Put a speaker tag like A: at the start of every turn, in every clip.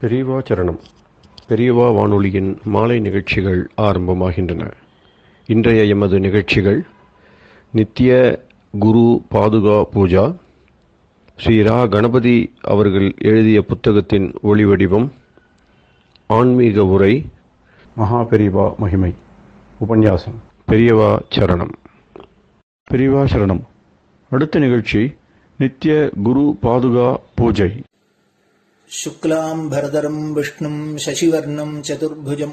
A: பெரியவா சரணம். பெரியவா வானொலியின் மாலை நிகழ்ச்சிகள் ஆரம்பமாகின்றன. இன்றைய எமது நிகழ்ச்சிகள் நித்திய குரு பாதுகா பூஜா, ஸ்ரீ ரா கணபதி அவர்கள் எழுதிய புத்தகத்தின் ஒளிவடிவம், ஆன்மீக உரை, மகா பெரியவா மகிமை, உபன்யாசம். பெரியவா சரணம். பெரியவா சரணம். அடுத்த நிகழ்ச்சி நித்திய குரு பாதுகா பூஜை.
B: शुक्लां भरदरं विष्णुं शशिवर्णं चतुर्भुजं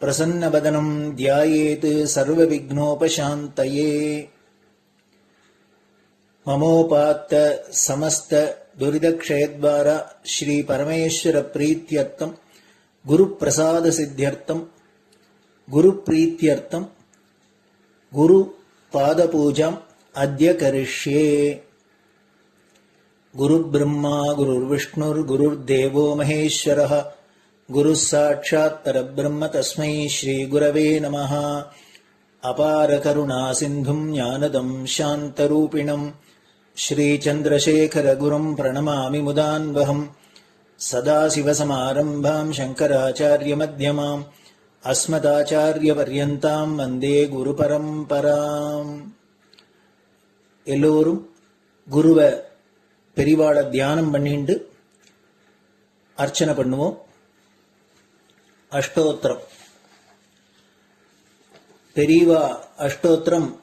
B: प्रसन्नवदनं ध्यायेत् सर्वविघ्नोपशान्तये। ममोपात्त समस्त दुरितक्षयद्वारा श्री परमेश्वर प्रीत्यर्थं गुरुप्रसाद सिद्ध्यर्थं गुरुप्रीत्यर्थं गुरुपादपूजाम् अद्य करिष्ये। गुरुर्ब्रह्मा गुरुर्विष्णुर्गुरुर्देवो महेश्वरः गुरुः साक्षात् परब्रह्म तस्मै श्रीगुरवे नमः। अपारकरुणासिन्धुं ज्ञानदं शान्तरूपिणं श्रीचन्द्रशेखरगुरुं प्रणमामि मुदान्वहम्। सदाशिवसमारम्भां शङ्कराचार्यमध्यमाम् अस्मदाचार्यपर्यन्तां वन्दे गुरुपरम्पराम्. எல்லோரும் குருவை பெரிவாளை தியானம் பண்ணிண்டு அர்ச்சனை பண்ணுவோம். அஷ்டோத்திரம். பெரியவா அஷ்டோத்திரம்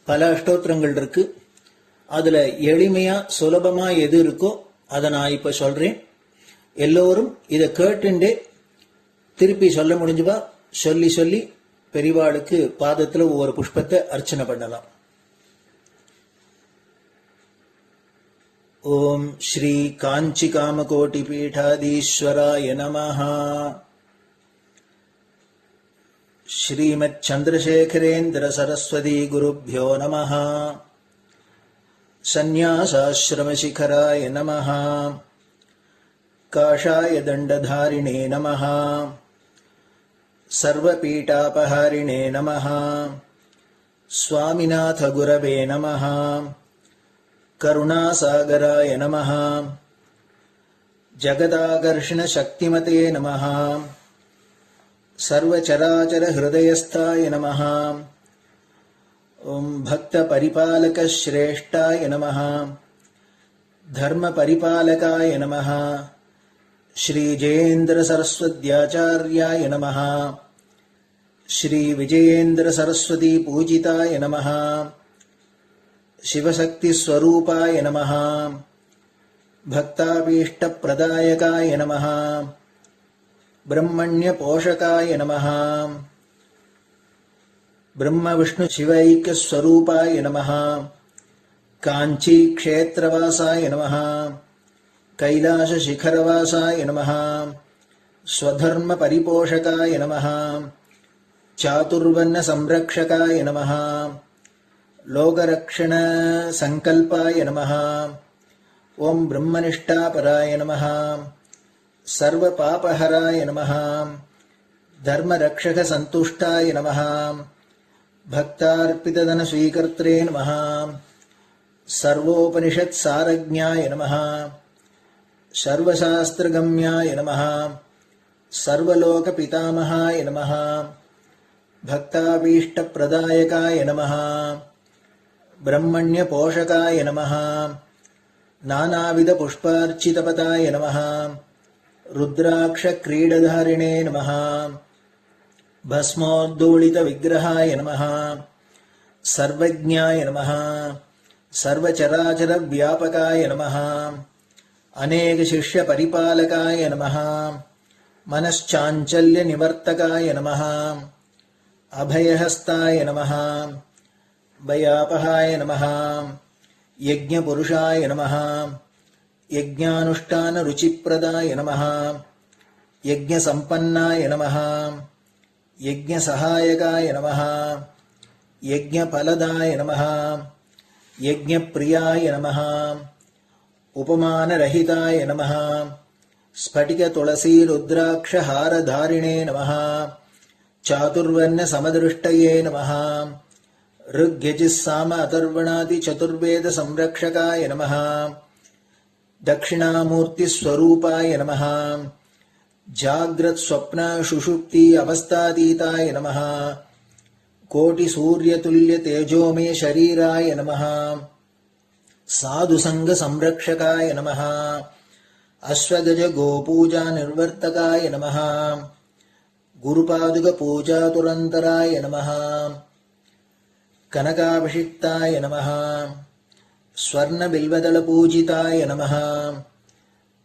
B: பல அஷ்டோத்திரங்கள் இருக்கு. அதுல எளிமையா சுலபமா எது இருக்கோ அதை நான் இப்ப சொல்றேன். எல்லோரும் இதை கேட்டுண்டே திருப்பி சொல்ல முடிஞ்சுவா சொல்லி சொல்லி பெரிவாளுக்கு பாதத்துல ஒவ்வொரு புஷ்பத்தை அர்ச்சனை பண்ணலாம். ओम श्री कांची कामकोटि पीठाधीश्वराय नमः. श्रीमत् चंद्रशेखरेन्द्र सरस्वती गुरुभ्यो नमः. संन्यासाश्रम शिखराय नमः. काषाय दंडधारिणे नमः. सर्वपीठापहारिणे नमः. स्वामिनाथ गुरवे नमः. करुणासागराय नमः. जगदाकर्षण शक्तिमते नमः. सर्वचराचर हृदयस्थाय नमः. ओम भक्त परिपालक श्रेष्ठाय नमः. धर्म परिपालकाय नमः. श्री जयेन्द्र सरस्वत्याचार्याय नमः. श्री विजयेन्द्र सरस्वती पूजिताय नमः. शिवशक्ति स्वरूपाय नमः. भक्ताभीष्ट प्रदायकाय नमः. ब्रह्मण्य पोषकाय नमः. ब्रह्म विष्णु शिवैक्य स्वरूपाय नमः. कांची क्षेत्रवासाय नमः. कैलाश शिखरवासाय नमः. स्वधर्म परिपोषकाय नमः. चातुर्वर्ण संरक्षकाय नमः. लोकरक्षण संकल्पाय नमः. ओम ब्रह्मनिष्ठापराय नमः. सर्वपापहराय नमः. धर्मरक्षक संतुष्टाय नमः. भक्तार्पितधन स्वीकर्त्रे नमः. सर्वोपनिषत् सारज्ञाय नमः. सर्वशास्त्रगम्याय नमः. सर्वलोक पितामहाय नमः. भक्ताभीष्ट प्रदायकाय नमः. ब्रह्मण्य पोषकाय नमः. नानाविध पुष्पार्चितपताय नमः. रुद्राक्ष क्रीडधारिणे नमः. भस्मोद्दोलित विग्रहाय नमः. सर्वज्ञाय नमः. सर्वचराचर व्यापकाय नमः. अनेक शिष्य परिपालकाय नमः. मनश्चाञ्चल्य निवर्तकाय नमः. अभयहस्ताय नमः. भयापहाय नमः. यज्ञपुरुषाय नमः. यज्ञानुष्ठान रुचिप्रदाय नमः. यज्ञसम्पन्नाय नमः. यज्ञसहायकाय नमः. यज्ञफलदाय नमः. यज्ञप्रियाय नमः. उपमानरहिताय नमः. स्फटिक तुलसी रुद्राक्ष हारधारिणे नमः. चातुर्वर्ण समदृष्टये नमः. ऋग्यजुस्साम अथर्वणादि चतुर्वेद संरक्षकाय नमः. दक्षिणामूर्तिस्वरूपाय नमः जाग्रत् स्वप्न सुषुप्ति अवस्थातीताय नमः कोटिसूर्यतुल्यतेजोमय शरीराय नमः साधुसङ्गसंरक्षकाय नमः अश्वगज गोपूजा निर्वर्तकाय नमः गुरुपादुकपूजातुरन्तराय नमः कनकाभिषिक्ताय नमः स्वर्णबिल्वदलपूजिताय नमः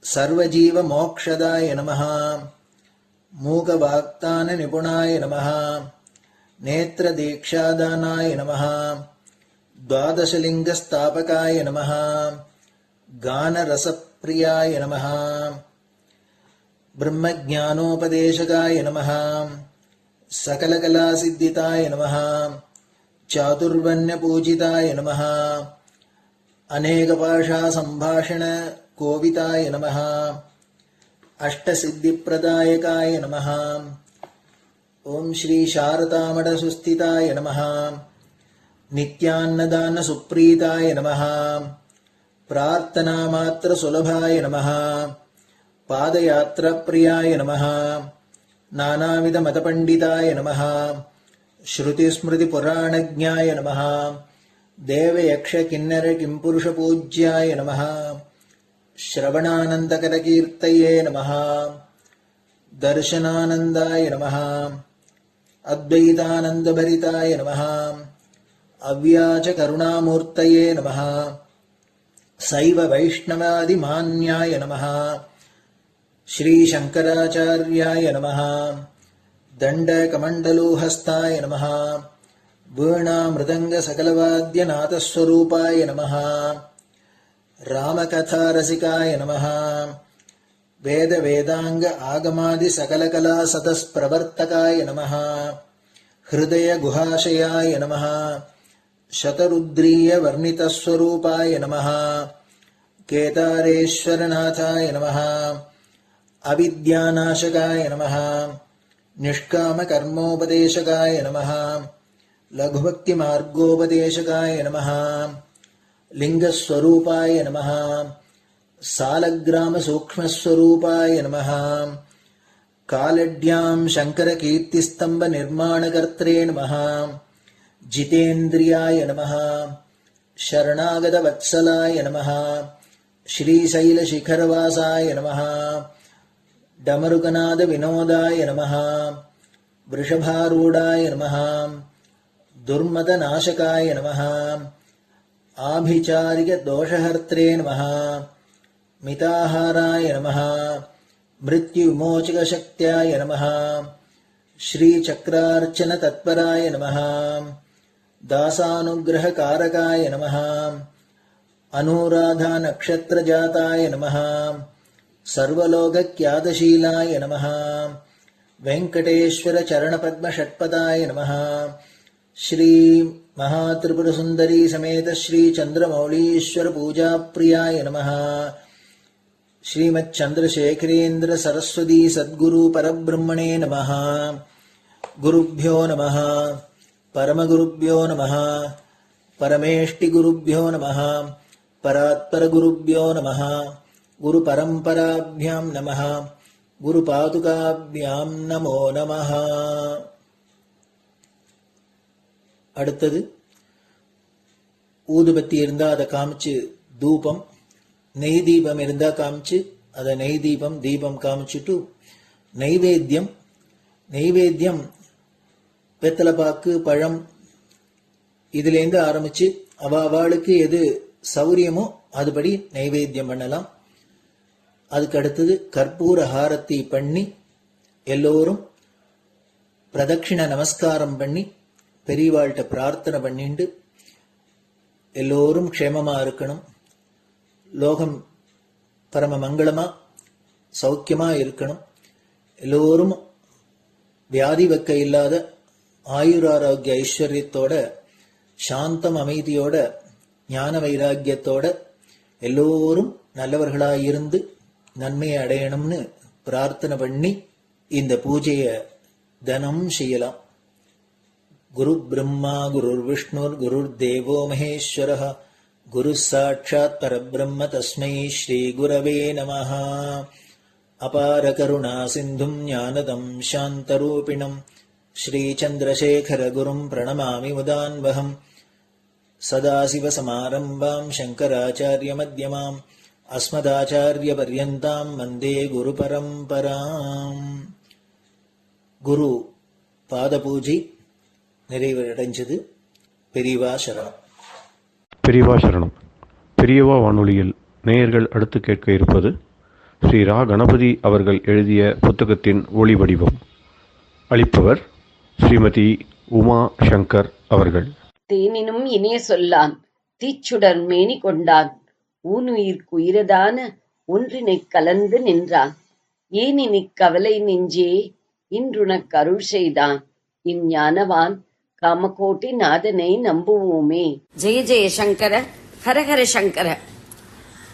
B: सर्वजीवमोक्षदाय नमः मूकवाक्ताननिपुणाय नमः नेत्रदीक्षादानाय नमः द्वादशलिङ्गस्थापकाय नमः गानरसप्रियाय नमः ब्रह्मज्ञानोपदेशकाय नमः सकलकलासिद्धिताय नमः चातुर्वर्ण्यपूजिताय नमः अनेकभाषासम्भाषण कोविताय नमः अष्टसिद्धिप्रदायकाय नमः ओम श्री शारदामठसुस्थिताय नमः नित्यान्नदानसुप्रीताय नमः प्रार्थनामात्रसुलभाय नमः पादयात्राप्रियाय नमः नानाविधमतपण्डिताय नमः श्रुतिस्मृतिपुराणज्ञाय नमः देवयक्षकिन्नरकिंपुरुषपूज्याय नमः श्रवणानन्दकरकीर्तये नमः दर्शनानन्दाय नमः अद्वैतानन्दभरिताय नमः अव्याजकरुणामूर्तये नमः शैव वैष्णवादिमान्याय नमः श्रीशङ्कराचार्याय नमः दण्डकमण्डलोहस्ताय नमः वीणामृदङ्गसकलवाद्यनाथस्वरूपाय नमः रामकथारसिकाय नमः वेदवेदाङ्ग आगमादिसकलकलासतस्प्रवर्तकाय नमः हृदयगुहाशयाय नमः शतरुद्रीयवर्णितस्वरूपाय नमः केदारेश्वरनाथाय नमः अविद्यानाशकाय नमः निष्कामकर्मोपदेशकाय नमः लघुभक्तिमार्गोपदेशकाय नमः लिङ्गस्वरूपाय नमः सालग्रामसूक्ष्मस्वरूपाय नमः कालड्यां शङ्करकीर्तिस्तम्भनिर्माणकर्त्रे नमः जितेन्द्रियाय नमः शरणागतवत्सलाय नमः श्रीशैलशिखरवासाय नमः डमरुकनादविनोदाय नमः वृषभारूढाय नमः दुर्मदनाशकाय नमः आभिचारिकदोषहर्त्रे नमः मिताहाराय नमः मृत्युविमोचकशक्त्याय नमः श्रीचक्रार्चनतत्पराय नमः दासानुग्रहकारकाय नमः अनुराधानक्षत्रजाताय नमः सर्वलोकख्यातशीलाय नमः वेङ्कटेश्वरचरणपद्मषट्पदाय नमः श्री महात्रिपुरसुन्दरी समेत श्री चन्द्रमौलीश्वर पूजाप्रियाय नमः श्रीमच्चन्द्रशेखरेन्द्र सरस्वती सद्गुरु परब्रह्मणे नमः गुरुभ्यो नमः परमगुरुभ्यो नमः परमेष्टिगुरुभ्यो नमः परात्परगुरुभ्यो नमः गुरुपरम्पराभ्यां नमः गुरुपादुकाभ्यां नमो नमः. அடுத்தது ஊதுபத்தி இருந்தா அதை காமிச்சு தூபம், நெய் தீபம் இருந்தா காமிச்சு அதை நெய் தீபம் தீபம் காமிச்சுட்டு நைவேத்தியம் வெத்தலைப்பாக்கு பழம் இதுலேருந்து ஆரம்பிச்சு அவளுக்கு எது சௌரியமோ அதுபடி நைவேத்தியம் பண்ணலாம். அதுக்கு அடுத்தது கற்பூர ஹாரத்தி பண்ணி எல்லோரும் பிரதட்சிண நமஸ்காரம் பண்ணி பெரியவாள்கிட்ட பிரார்த்தனை பண்ணிண்டு எல்லோரும் க்ஷேமமா இருக்கணும், லோகம் பரம மங்களமா சௌக்கியமா இருக்கணும், எல்லோரும் வியாதி வெக்க இல்லாத ஆயுராரோக்கிய ஐஸ்வர்யத்தோட சாந்தம் அமைதியோட ஞான வைராக்கியத்தோட எல்லோரும் நல்லவர்களாயிருந்து நன்மையை அடையணும்னு பிரார்த்தனை பண்ணி இந்த பூஜையை தினம் செய்யலாம். குரு பிரம்மா குருர் விஷ்ணுர் குருர் தேவோ மகேஸ்வரः குரு சாட்சாத் பரபிரம்ம தஸ்மை ஸ்ரீ குரவே நமஹ. அபார கருணா சிந்தும் ஞானதம் சாந்தரூபிணம் ஸ்ரீ சந்திரசேகர குரும் பிரணமாமி முதான்வகம். சதாசிவசமாரம்பாம் சங்கராச்சாரிய மத்யமாம் அஸ்மதாச்சாரிய பர்யந்தாம் வந்தே குரு பரம்பராம். குரு பாத பூஜை நிறைவடைஞ்சது. பெரியவா சரணம்.
A: பெரியவா சரணம். பெரியவா வானொலியில் நேயர்கள் அடுத்து கேட்க இருப்பது ஸ்ரீ ரா கணபதி அவர்கள் எழுதிய புத்தகத்தின் ஒளி வடிவம். அளிப்பவர் ஸ்ரீமதி உமா சங்கர் அவர்கள்.
C: தேனினும் இனிய சொல்லான் தீச்சுடர் மேனி கொண்டான் ஊனுயிர்க்குயிரதான ஒன்றினைக் கலந்து நின்றான் ஏனினிக் கவலை நெஞ்சே இன்றுனக் அருள் செய்தான் இஞ்ஞானவான் காமகோட்டி நாதனை நம்புவோமே. ஜெய ஜெய சங்கர, ஹரஹர சங்கர.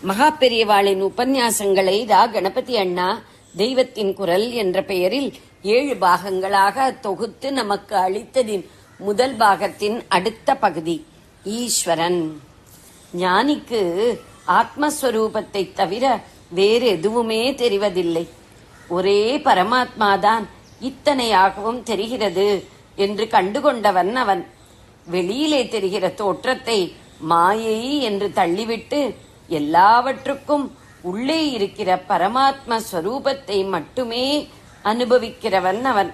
C: மகா பெரியவாளின் உபன்யாசங்களை ரா கணபதி அண்ணா தெய்வத்தின் குரல் என்ற பெயரில் 7 பாகங்களாக தொகுத்து நமக்கு அளித்ததின் முதல் பாகத்தின் அடுத்த பகுதி ஈஸ்வரன். ஞானிக்கு ஆத்மஸ்வரூபத்தை தவிர வேறு எதுவுமே தெரிவதில்லை. ஒரே பரமாத்மாதான் இத்தனையாகவும் தெரிகிறது என்று கண்டுகொண்டவன் அவன். வெளியிலே தெரிகிற தோற்றத்தை மாயை என்று தள்ளிவிட்டு எல்லாவற்றுக்கும் உள்ளே இருக்கிற பரமாத்ம ஸ்வரூபத்தை மட்டுமே அனுபவிக்கிறவன் அவன்.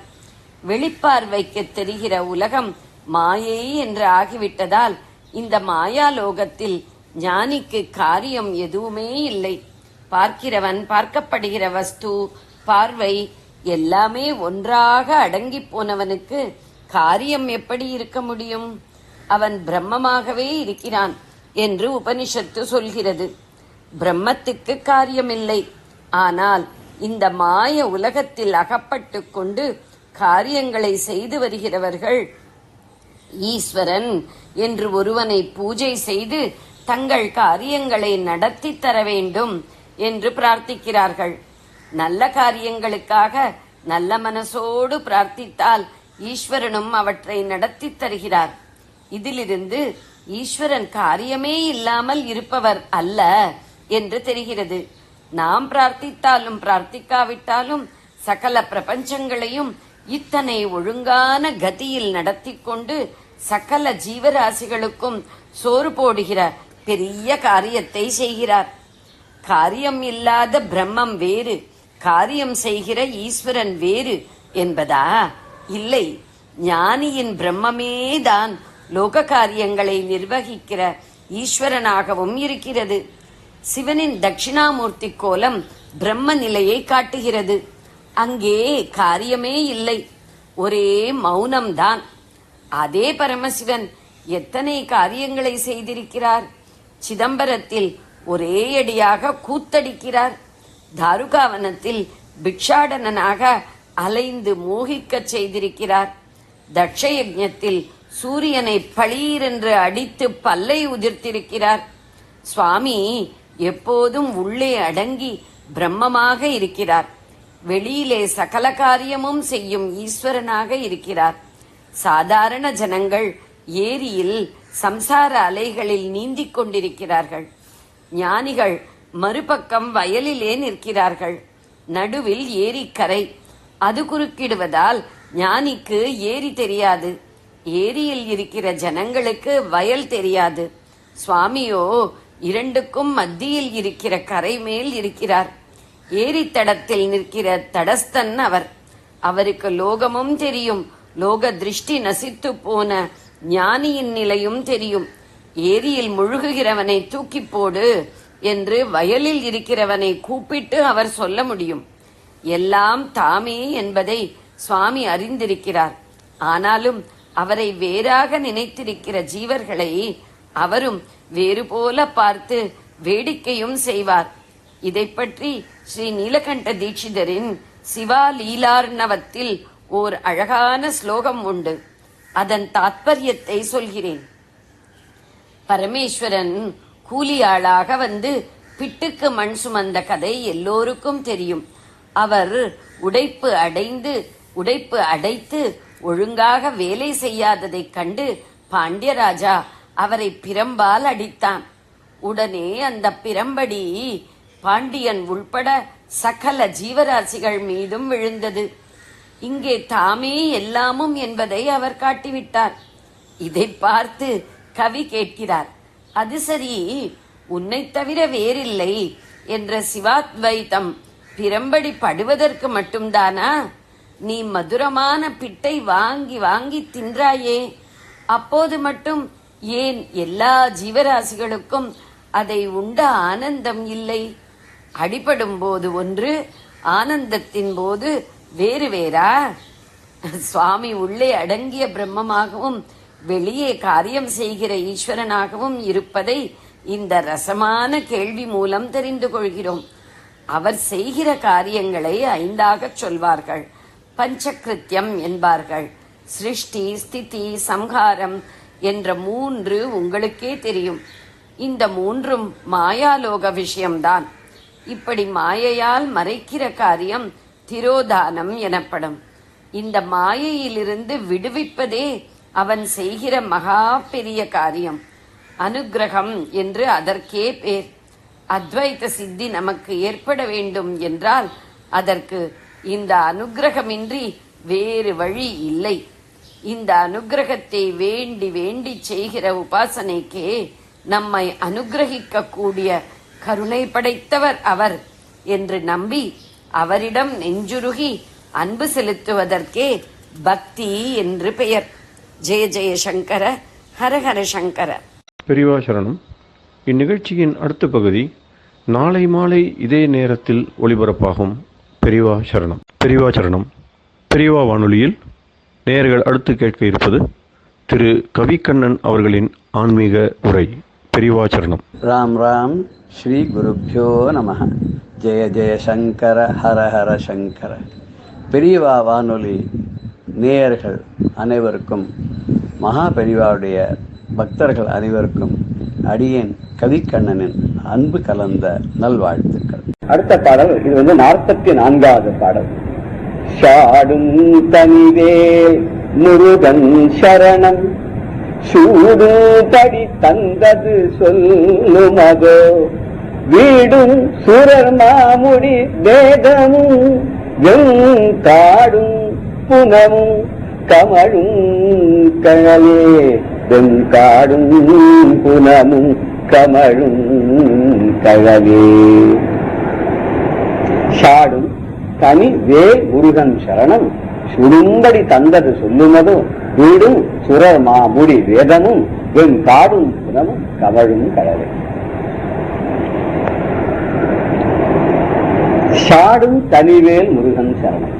C: வெளிப்பார்வைக்கு தெரிகிற உலகம் மாயை என்று ஆகிவிட்டதால் இந்த மாயாலோகத்தில் ஞானிக்கு காரியம் எதுவுமே இல்லை. பார்க்கிறவன், பார்க்கப்படுகிற வஸ்து, பார்வை எல்லாமே ஒன்றாக அடங்கி போனவனுக்கு காரியம் எப்படி இருக்க முடியும்? அவன் பிரம்மமாகவே இருக்கிறான் என்று உபனிஷத்து சொல்கிறது. பிரம்மத்துக்கு காரியமில்லை. ஆனால் இந்த மாய உலகத்தில் அகப்பட்டு கொண்டு காரியங்களை செய்து வருகிறவர்கள் ஈஸ்வரன் என்று ஒருவனை பூஜை செய்து தங்கள் காரியங்களை நடத்தி தர வேண்டும் என்று பிரார்த்திக்கிறார்கள். நல்ல காரியங்களுக்காக நல்ல மனசோடு பிரார்த்தித்தால் ஈஸ்வரனும் அவற்றை நடத்தி தருகிறார். இதிலிருந்து ஈஸ்வரன் காரியமே இல்லாமல் இருப்பவர் அல்ல என்று தெரிகிறது. நாம் பிரார்த்தித்தாலும் பிரார்த்திக்காவிட்டாலும் சகல பிரபஞ்சங்களையும் இத்தனை ஒழுங்கான கதியில் நடத்தி கொண்டு சகல ஜீவராசிகளுக்கும் சோறு போடுகிற பெரிய காரியத்தை செய்கிறார். காரியம் இல்லாத பிரம்மம் வேறு, காரியம் செய்கிற ஈஸ்வரன் வேறு என்பதா? இல்லை. ஞானியின் பிரம்மமேதான் லோக காரியங்களை நிர்வகிக்கிற ஈஸ்வரனாகவும் இருக்கிறது. சிவனின் தட்சிணாமூர்த்தி கோலம் பிரம்ம நிலையை காட்டுகிறது. அங்கே காரியமே இல்லை, ஒரே மௌனம்தான். அதே பரமசிவன் எத்தனை காரியங்களை செய்திருக்கிறார். சிதம்பரத்தில் ஒரே அடியாக கூத்தடிக்கிறார். தாருகாவனத்தில் பிக்ஷாடனனாக அலைந்து மோகிக்கச் செய்திருக்கிறார். தட்சயஜத்தில் சூரியனை பளீரென்று அடித்து பல்லை உதிர்த்திருக்கிறார். சுவாமி எப்போதும் உள்ளே அடங்கி பிரம்மமாக இருக்கிறார். வெளியிலே சகல காரியமும் செய்யும் ஈஸ்வரனாக இருக்கிறார். சாதாரண ஜனங்கள் ஏரியில் சம்சார அலைகளில் நீந்திக் கொண்டிருக்கிறார்கள். ஞானிகள் மறுபக்கம் வயலிலே நிற்கிறார்கள். நடுவில் ஏரிக்கரை. அது குறுக்கிடுவதால் ஞானிக்கு ஏரி தெரியாது. ஏரியில் இருக்கிற ஜனங்களுக்கு வயல் தெரியாது. சுவாமியோ இரண்டுக்கும் மத்தியில் இருக்கிற கரை மேல் இருக்கிறார். ஏரித்தடத்தில் நிற்கிற தடஸ்தன் அவர். அவருக்கு லோகமும் தெரியும், லோக திருஷ்டி நசித்து போன ஞானியின் நிலையும் தெரியும். ஏரியில் முழுகுகிறவனை தூக்கி போடு என்று வயலில் இருக்கிறவனை கூப்பிட்டு அவர் சொல்ல முடியும். எல்லாம் தாமே என்பதை சுவாமி அறிந்திருக்கிறார். ஆனாலும் அவரை வேறாக நினைத்திருக்கிற ஜீவர்களை அவரும் வேறு போல பார்த்து வேடிக்கையும் செய்வார். இதை பற்றி ஸ்ரீ நீலகண்ட தீட்சிதரின் சிவா லீலார்ணவத்தில் ஓர் அழகான ஸ்லோகம் உண்டு. அதன் தாத்பரியத்தை சொல்கிறேன். பரமேஸ்வரன் கூலியாளாக வந்து பிட்டுக்கு மண் சுமந்த கதை எல்லோருக்கும் தெரியும். அவர் உடைப்பு அடைத்து ஒழுங்காக வேலை செய்யாததைக் கண்டு பாண்டியராஜா அவரை பிரம்பால் அடித்தான். உடனே அந்த பிரம்படி பாண்டியன் உள்பட சகல ஜீவராசிகள் மீதும் விழுந்தது. இங்கே தாமே எல்லாமும் என்பதை அவர் காட்டிவிட்டார். இதை பார்த்து கவி கேட்கிறார், அது சரி, உன்னை தவிர வேறில்லை என்ற சிவாத்வைத்தம் பிரம்படி படுவதற்கு மட்டும்தானா? நீ மதுரமான பிட்டை வாங்கி வாங்கி தின்றாயே, அப்போது மட்டும் ஏன் எல்லா ஜீவராசிகளுக்கும் அதை உண்ட ஆனந்தம் இல்லை? அடிபடும் போது ஒன்று, ஆனந்தத்தின் போது வேறு வேறா? சுவாமி உள்ளே அடங்கிய பிரம்மமாகவும் வெளியே காரியம் செய்கிற ஈஸ்வரனாகவும் இருப்பதை இந்த ரசமான கேள்வி மூலம் தெரிந்து கொள்கிறோம். அவர் செய்கிற காரியங்களை 5ஆக சொல்வார்கள். பஞ்சகிருத்தியம் என்பார்கள். சிருஷ்டி, ஸ்திதி, சம்ஹாரம் என்ற 3 உங்களுக்கே தெரியும். இந்த 3ம் மாயாலோக விஷயம்தான். இப்படி மாயையால் மறைக்கிற காரியம் திரோதானம் எனப்படும். இந்த மாயையிலிருந்து விடுவிப்பதே அவன் செய்கிற மகா பெரிய காரியம். அனுக்கிரகம் என்று அதற்கே பேர். அத்வைத சித்தி நமக்கு ஏற்பட வேண்டும் என்றால் அதற்கு இந்த அனுக்கிரகமின்றி வேறு வழி இல்லை. இந்த அனுக்கிரகத்தை வேண்டி வேண்டி செய்கிற உபாசனைக்கே நம்மை அனுக்கிரகிக்க கூடிய கருணை படைத்தவர் அவர் என்று நம்பி அவரிடம் நெஞ்சுருகி அன்பு செலுத்துவதற்கே பக்தி என்று பெயர். ஜெய ஜெய சங்கர, ஹரஹர சங்கர.
A: பெரியவா சரணம். இந்நிகழ்ச்சியின் அடுத்த பகுதி நாளை மாலை இதே நேரத்தில் ஒளிபரப்பாகும். பெரியவா சரணம். பெரியவா சரணம். பெரியவா வானொலியில் நேயர்கள் அடுத்து கேட்க இருப்பது திரு கவிக்கண்ணன் அவர்களின் ஆன்மீக உரை. பெரியவா சரணம்.
D: ராம் ராம். ஸ்ரீ குருப்யோ நம. ஜெய ஜெய சங்கர, ஹர ஹர சங்கர. பெரியவா வானொலி நேயர்கள் அனைவருக்கும், மகா பெரியவாவுடைய பக்தர்கள் அனைவருக்கும் அடியேன் கவிக்கண்ணனின் அன்பு கலந்த நல்வாழ்த்துக்கள். அடுத்த பாடல், இது 44வது பாடல். ஷாடும் தனிவேல் முருகன் சரணம், சூடும் தடி தந்தது சொல்லுமதோ, வீடும் சுரர் மாமுடி வேதமும் வெங்காடும் புனமும் கமழும் கழலே, வெங்காடும் புனமும் கமழும் கழலே. ஷாடும் தனி வேல் முருகன் சரணம், சுடும்படி தந்தது சொல்லுமதோ, வீடும் சுரர் மாமுடி வேதமும் வெங்காடும் புனமும் கமழும் கழலே. ஷாடும் தனிவேல் முருகன் சரணம்.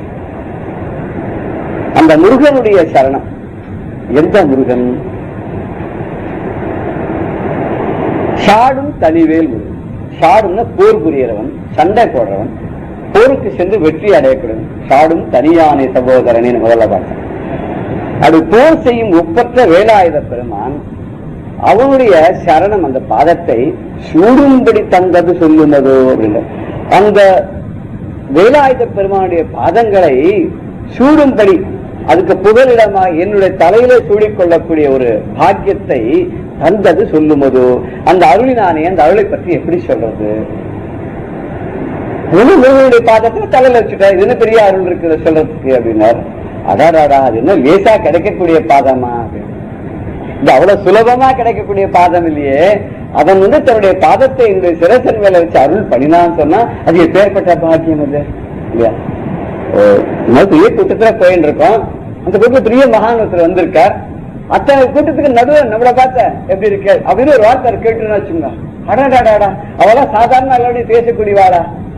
D: அந்த முருகனுடைய சரணம். எந்த முருகன்? ஷாடும் தனிவேல் முருகன். ஷாடும்னா போர் புரியறவன், சண்டை போடுறவன், போருக்கு சென்று வெற்றி அடையக்கூடும். ஷாடும் தனியானை சகோதரனே முதல்ல பார்த்தேன். அது போர் செய்யும் ஒப்பற்ற வேலாயுத பெருமான், அவனுடைய சரணம், அந்த பாதத்தை சூடும்படி தந்தது சொல்லுமதோ அப்படின்னு. அந்த வேலாயுத பெருமானுடைய பாதங்களை சூடும்படி, அதுக்கு புகலிடமா என்னுடைய தலையிலே சூடிக்கொள்ளக்கூடிய ஒரு பாக்கியத்தை தந்தது சொல்லுமதோ. அந்த அருளினானே, அந்த அருளை பற்றி எப்படி சொல்றது? முருகனுடைய பாதத்தை தலையில வச்சுட்டா இது என்ன பெரிய அருள் இருக்குது சொல்றதுக்கு அப்படின்னார். அடாடாடா, அது என்ன லேசா கிடைக்கக்கூடிய பாதமா? இது அவ்வளவு சுலபமா கிடைக்கக்கூடிய பாதம் இல்லையே. அவன் தன்னுடைய பாதத்தை இந்த சிரசன் மேல வச்சு அருள் பண்ணினான்னு சொன்னா அது எப்பேற்பட்ட பாக்கியம் அது இல்லையா? பெரிய கூட்டத்துல போயின்னு இருக்கோம். அந்த கூட்டத்துல பெரிய மகான் வந்திருக்கார். அத்தனை கூட்டத்துக்கு நடுவில் நம்மளை பார்த்த எப்படி இருக்க அப்படின்னு ஒரு வார்த்தை கேட்டுன்னு வச்சுங்க. அடாடாடாடா, அவெல்லாம் சாதாரண அளவுடைய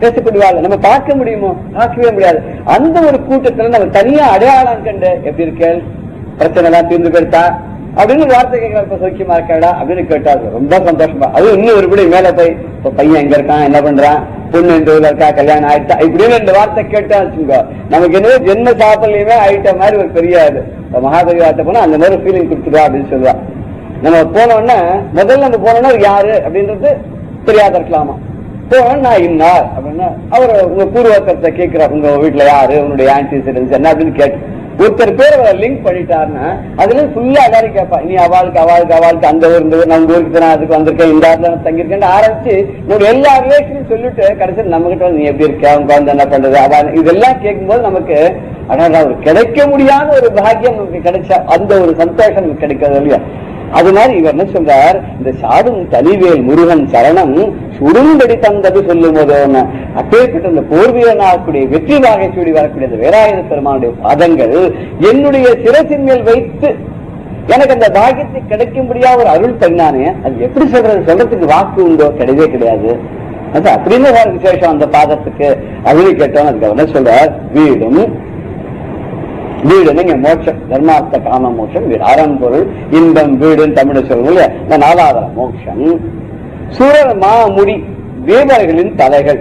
D: பேசக்கூடியவாள நம்ம பார்க்க முடியுமோ? பார்க்கவே முடியாது. அந்த ஒரு கூட்டத்துல நம்ம தனியா அடையாளம் கண்டு எப்படி இருக்க, பிரச்சனை எல்லாம் தீர்ந்து போயிட்டா அப்படின்னு வார்த்தை கேட்க, சௌக்கியமா இருக்காடா அப்படின்னு கேட்டாரு. ரொம்ப சந்தோஷமா. அது இன்னும் ஒருபடி மேல போய், இப்ப பையன் எங்க இருக்கான், என்ன பண்றான், பொண்ணு இந்த ஊர்ல இருக்கா, கல்யாணம் ஆயிட்டா, இப்படின்னு இந்த வார்த்தை கேட்டா வச்சுக்கோ, நமக்கு என்ன ஜென்ம சாப்பிடலையுமே ஆயிட்ட மாதிரி ஒரு பெரிய மகாபெரிய வார்த்தை போனா அந்த மாதிரி ஃபீலிங் கொடுத்துருவா அப்படின்னு சொல்லுவா. நம்ம போனோம்னா முதல்ல நம்ம போனோம்னா யாரு அப்படின்றது தெரியாத இருக்கலாமா. போனோம் நான் இன்னார் அப்படின்னா அவர் உங்க பூர்வக்கத்தை கேட்கிறார், உங்க வீட்டுல யாரு, உங்களுடைய ஆன்டிசிடன்ஸ் என்ன அப்படின்னு கேட்டு ஒருத்தர் பேர் அவரை லிங்க் பண்ணிட்டாருன்னா அதுல ஃபுல்லா எல்லாரும் கேட்பா, நீ அவளுக்கு அந்த ஊர் இந்த ஊர் நம்ம ஊருக்கு தான் அதுக்கு வந்திருக்கேன், இந்த ஆறுல தங்கியிருக்கேன் ஆரம்பிச்சு நம்ம எல்லா ரிலேஷனையும் சொல்லிட்டு கடைசி நம்ம கிட்ட நீ எப்படி இருக்க, அவங்க வந்து என்ன பண்றது, அவன் இதெல்லாம் கேட்கும்போது நமக்கு ஆனால் ஒரு கிடைக்க முடியாத ஒரு பாக்கியம் நமக்கு கிடைச்சா அந்த ஒரு சந்தோஷம் நமக்கு கிடைக்கிறது இல்லையா. அது மாதிரி இவர் என்ன சொல்றார், இந்த சாடும் தனிவேல் முருகன் சரணம் சுடும்படி தந்தது சொல்லும் போது அப்பேற்பட்ட இந்த போர்வீரனாகக்கூடிய வெற்றி வாகை சூடி வரக்கூடிய அந்த வேலாயுத பெருமானுடைய பாதங்கள் என்னுடைய சிரசின் மேல் வைத்து எனக்கு அந்த பாக்கியத்தை கிடைக்கும்படியா ஒரு அருள் பண்ணானே, அது எப்படி சொல்றதுக்கு வாக்கு உண்டோ, கிடையவே கிடையாது. அது அப்படின்னு விசேஷம் அந்த பாதத்துக்கு அப்படின்னு கேட்டோம். அதுக்கு என்ன சொல்றார், வீடும் வீடுன்னு மோட்சம், தர்மார்த்த காம மோட்சம், அறம்பொருள் இன்பம் வீடுன்னு தமிழ் சொல்லுவோம். இந்த நாலாவத மோட்சம், சூரர் மாமுடி தேவர்களின் தலைகள்,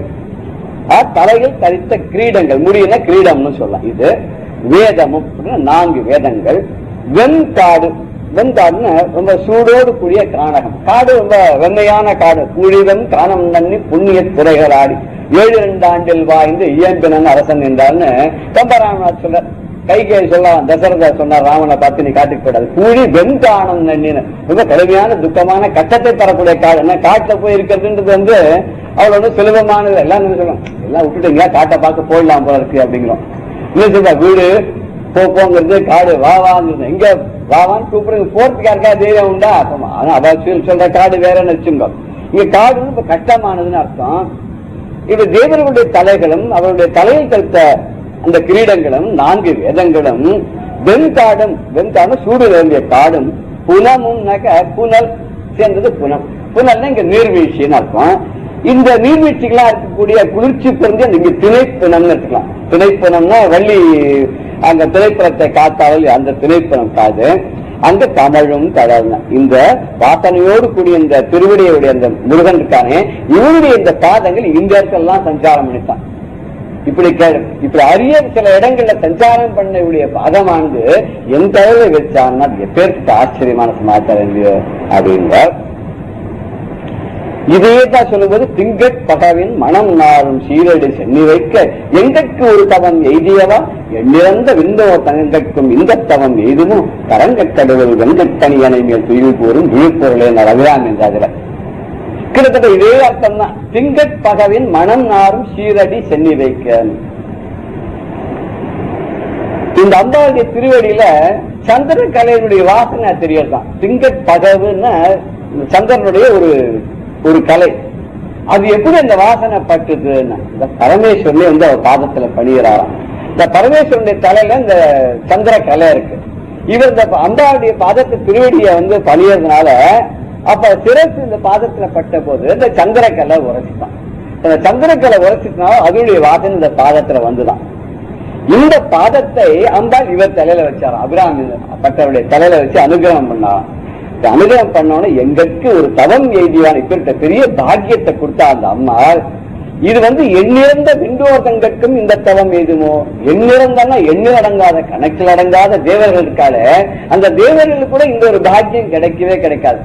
D: தலைகள் தரித்த கிரீடங்கள், முடியின கிரீடம்னு சொல்லலாம். இது வேதமும் 4 வேதங்கள், வெண்காடு, வெண்காடுன்னு ரொம்ப சூடோடு கூடிய கானகம், காடு ரொம்ப வெண்மையான காடு, கூழிவன் காணம் நன்னி புண்ணிய திரைகள் ஆடி 7 ஆண்டில் வாய்ந்து இயம்பினன் அரசன் என்றார்னு கம்பராமநாத் சொல்ற. கைகை சொல்ல தசரதர் சொன்னார், ராமனை பார்த்து நீ காட்டுக்கு போயிடாது, கூழி வெண்காணம் நன்னின்னு ரொம்ப கடுமையான துக்கமான கஷ்டத்தை தரக்கூடிய காடு. என்ன காட்டுல போய் இருக்கிறதுன்றது வந்து அவ்வளவு சுலபமானது. எல்லாம் சொல்லலாம், எல்லாம் விட்டுட்டீங்க காட்டை பார்க்க போயிடலாம் போல இருக்கு அப்படிங்கிறோம். இன்னும் சொல்ற வீடு போங்கிறது, காடு வாங்கிறது, எங்க வாவான்னு கூப்பிடுறது, போறதுக்கு யாருக்கா தைரியம் உண்டா? ஆனா அவசியம் சொல்ற காடு வேறன்னு வச்சுங்க. இங்க காடு இப்ப கஷ்டமானதுன்னு அர்த்தம். இது தேவர்களுடைய தலைகளும் அவருடைய தலையில் தடுத்த அந்த கிரீடங்களும் 4 வேதங்களும் வெண்காடும், வெண்காடும் சூடு வேண்டிய காடும், புனமும் புனல் சேர்ந்தது புனம், புனல்னா இங்க நீர்வீழ்ச்சின்னு அர்த்தம். இந்த நீர்வீழ்ச்சிகளா இருக்கக்கூடிய குளிர்ச்சி பொருந்தி இங்க திணைப்புணம்னு எடுத்துக்கலாம். திணைப்புணம்னா வள்ளி அங்க திரைப்படத்தை காத்தாலும் அந்த திணைப்புணம் காது, அங்க தமிழும் கடல். இந்த வாசனையோடு கூடிய இந்த திருவடியுடைய அந்த முருகன் இருக்கானே, இவருடைய இந்த பாதங்கள் இந்த இடத்தெல்லாம் சஞ்சாரம் பண்ணிட்டான். இப்படி அரிய சில இடங்கள்ல சஞ்சாரம் பண்ணக்கூடிய பாதமானது எந்த அளவு வச்சான்னா எப்பேருக்கு ஆச்சரியமான சமாச்சாரம் இல்லையோ அப்படின்றார். இதையேதான் சொல்லும்போது, திங்கட் பகவின் மனம் நாளும் சீரடி சென்னி வைக்க எங்கட்கு ஒரு தவம் எய்தியவா எண்ணிறந்த விந்தோ தங்கட்கும் இந்த தவம் எய்துமோ கரங்கக்கடவுள் வெங்கட்பணியனை மேல் துயில் கூறும் விழுப்பொருளே ரவிராம் என்றாதிர. கிட்டத்தட்ட இதே அர்த்தம் தான். திங்கட் பகவின் மனம் நாரும் சீரடி சென்னி வைக்க. இந்த அம்பாளுடைய திருவடியில சந்திர கலையினுடைய வாசனை தெரியறதான். திங்கட் பகவுன்னா சந்திரனுடைய ஒரு கலை, அது எப்படி அந்த வாசனை பட்டுதுன்னா இந்த பரமேஸ்வரனே வந்து அவர் பாதத்துல பணிகிறாராம். இந்த பரமேஸ்வரனுடைய தலையில இந்த சந்திர கலை இருக்கு. இவர் இந்த அம்பாளுடைய பாதத்தை திருவடியை வந்து பணியறதுனால அப்ப சிரசு இந்த பாதத்துல பட்ட போது இந்த சந்திரக்கலை உரைச்சுதான். இந்த சந்திரக்கலை உரைச்சிட்டனால அதனுடைய வாசனை இந்த பாதத்துல வந்துதான். இந்த பாதத்தை அம்பாள் இவர் தலையில வச்சாராம், அபிராமி பட்டவருடைய தலையில வச்சு அனுகிரகம் பண்ணாராம். அனுகிரகம் பண்ணோன்னு எங்களுக்கு ஒரு தவம் எய்தியான் இப்ப பெரிய பாக்கியத்தை கொடுத்தா அந்த அம்மாள். இது வந்து எண்ணிறந்த விண்டோர்தங்கட்கும் இந்த தவம் எய்துமோ, எண்ணிறந்தா எண்ணில் அடங்காத கணக்கில் அடங்காத தேவர்கள் இருக்கால, அந்த தேவர்களுக்கு கூட இந்த ஒரு பாக்கியம் கிடைக்கவே கிடைக்காது.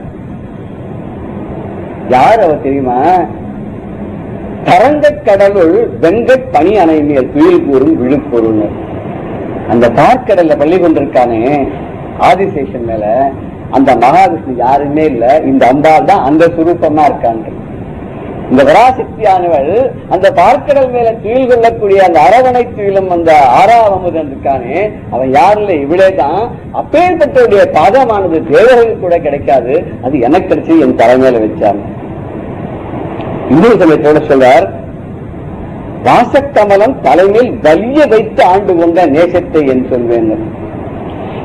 D: யார் அவர் தெரியுமா? தரங்கக் கடலுள் வெங்கட் பனி அணை மேல் துயில் கூறும் விழுப்பொருள். அந்த பார்க்கடல்ல பள்ளி கொண்டிருக்கானே ஆதிசேஷன் மேல, அந்த மகாவிஷ்ணு யாருமே இல்ல, இந்த அம்பாள் தான் அந்த சுரூபமா இருக்காங்க. இந்த பராசக்தியானவள் அந்த பார்க்கடல் மேல துயில் கொள்ளக்கூடிய அந்த அரவணை துயிலும் அந்த ஆறாவமுதன் இருக்கானே, அவன் யாரு இல்லை, இவளேதான். அப்பேற்பட்டவுடைய பாதமானது தேவர்களுக்கு கூட கிடைக்காது, அது எனக்கு கிடைச்சி என் தலைமையில வச்சாங்க. இன்னொரு சமயத்தோட சொல்றார், வாசக்கமலம் தலைமையில் வலிய வைத்து ஆண்டு கொண்ட நேசத்தை என் சொல்வேன்.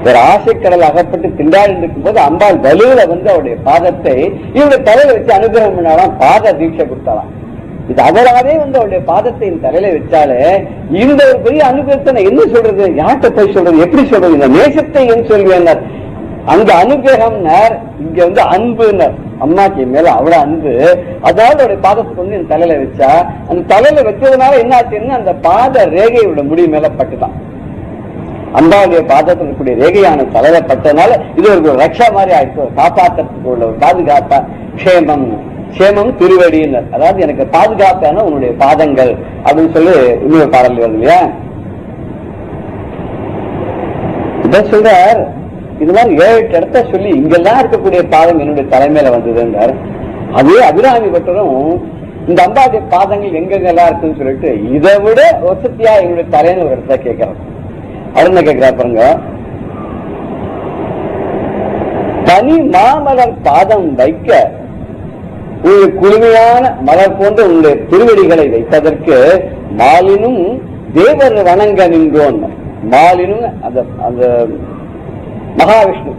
D: ஒரு ஆசைக்கடல் அகப்பட்டு திண்டாடி இருக்கும் போது அம்பாள் வலுவில வந்து அவருடைய பாதத்தை இவருடைய தலையில வச்சு அனுகிரகம் பண்ணாலாம், பாத தீட்சை கொடுத்தாலாம். இது அவராவே வந்து அவருடைய பாதத்தை தலையில வச்சாலே இந்த ஒரு பெரிய அனுகிரகத்தை என்ன சொல்றது, யார்கிட்ட போய் சொல்றது, எப்படி சொல்றது? இந்த நேசத்தை என் சொல்வேன். அங்க அனுகிரகம்னார், இங்க வந்து அன்புனர். அம்மாக்கு மேல அவ்வளவு அன்பு, அதாவது அவருடைய பாதத்துக்கு வந்து என் தலையில வச்சா, அந்த தலையில வச்சதுனால என்ன ஆச்சுன்னா அந்த பாத ரேகையோட முடி மேல பட்டுதான். அம்பாவுடைய பாதத்தில் இருக்கக்கூடிய ரேகையான தலையில பட்டதுனால இது ஒரு ரக்ஷா மாதிரி ஆயிடுச்சு, காப்பாற்றத்துக்கு உள்ள ஒரு பாதுகாப்பா. க்ஷேமம், க்ஷேமம் திருவடியினர், அதாவது எனக்கு பாதுகாப்பான உன்னுடைய பாதங்கள் அப்படின்னு சொல்லி இன்னொரு பாடல் வருது இல்லையா? இதான் சொல்றார். இது மாதிரி 7 இடத்த சொல்லி இங்கெல்லாம் இருக்கக்கூடிய பாதம் என்னுடைய தலைமையில வந்ததுன்றார். அதே அபிராமி பட்டரும் இந்த அம்பாவுடைய பாதங்கள் எங்கெங்கெல்லாம் இருக்குன்னு சொல்லிட்டு இதை விட வசதியா என்னுடைய தலைன்னு ஒரு இடத்த கேட்கிறார். அவர் என்ன கேட்கிறார் பாருங்க, தனி மாமலர் பாதம் வைக்க ஒரு குளுமையான மலர் போன்ற உங்களுடைய திருவடிகளை வைப்பதற்கு மாலினும் தேவர் வணங்க நின்றோம். மாலினும் அந்த அந்த மகாவிஷ்ணு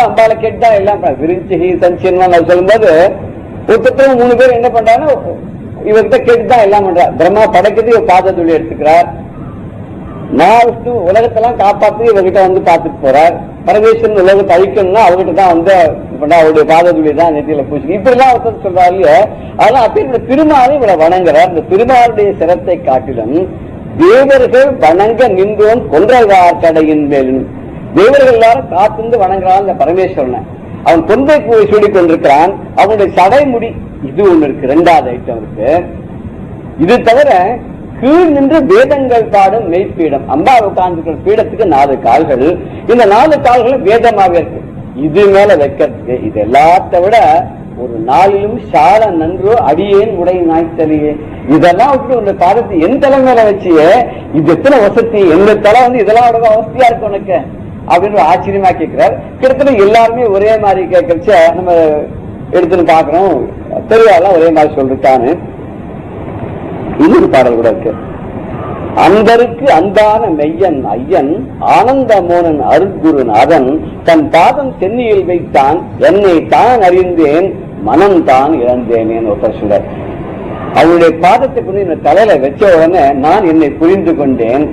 D: அம்பாளை கேட்டுதான் எல்லாம் விரிஞ்சி சஞ்சியன் சொல்லும்போது ஒருத்தரும் 3 பேர் என்ன பண்றாங்கன்னா இவர்கிட்ட கேட்டுதான் எல்லாம் பண்றார். பிரம்மா படைக்கிறது இவர் பாதத்துள்ளி எடுத்துக்கிறார். மகாவிஷ்ணு உலகத்தெல்லாம் காப்பாற்றி இவர்கிட்ட வந்து பார்த்துட்டு போறார். பரமேஸ்வரன் உலகத்தை அழிக்கணும்னா அவர்கிட்ட தான் வந்து அவருடைய பாதத்துள்ளி தான் நெத்தியில பூசி இப்படி எல்லாம் ஒருத்தர் சொல்றாரு இல்லையா. அதெல்லாம் அப்படி திருமாலை இவரை வணங்குறார். இந்த திருமாலுடைய சிரத்தை காட்டிலும் தேவர்கள் வணங்க நின்றோன் கொன்றைவார் கடையின் மேலும் தேவர்கள் எல்லாரும் காத்திருந்து வணங்குறான் இந்த பரமேஸ்வரனை. அவன் கொன்றை சூடிக் கொண்டிருக்கிறான். அவனுடைய சடைமுடி இது ஒண்ணு இருக்கு, 2வது ஐட்டம் இருக்கு. இது தவிர கீழ் நின்று வேதங்கள் பாடும் மெய்ப்பீடம். அம்பா உட்கார்ந்து பீடத்துக்கு 4 கால்கள். இந்த 4 கால்களும் வேதமாவே இருக்கு. இது மேல வைக்கிறதுக்கு இது எல்லாத்த விட ஒரு நாளிலும் சால நன்றோ அடியேன் உடை நாய்த்தலையே இதெல்லாம் விட்டு உங்க பாதத்தை என் தலை மேல வச்சியே இது எத்தனை வசதி, எந்த தலை வந்து இதெல்லாம் வசதியா இருக்கு உனக்கு அப்படின்னு ஆச்சரியமா கேட்கிறார். கிட்டத்தட்ட எல்லாருமே ஒரே மாதிரி கேட்கறச்ச நம்ம எடுத்துன்னு பாக்குறோம். தெரியலாம் ஒரே மாதிரி சொல்லிருக்கான்னு இன்னொரு பாடல் கூட இருக்கு. அந்தருக்கு அந்தான மெய்யன் ஐயன் ஆனந்த மோனன் அருட்குருநாதன் தன் பாதம் சென்னியில் வைத்தான் என்னை தான் அறிந்தேன் மனம் தான் இழந்தேனேன்னு ஒருத்தர் சொல்றார். அவருடைய பாதத்தை கொண்டு இந்த தலையில வச்ச உடனே நான் என்னை புரிந்து கொண்டேன்.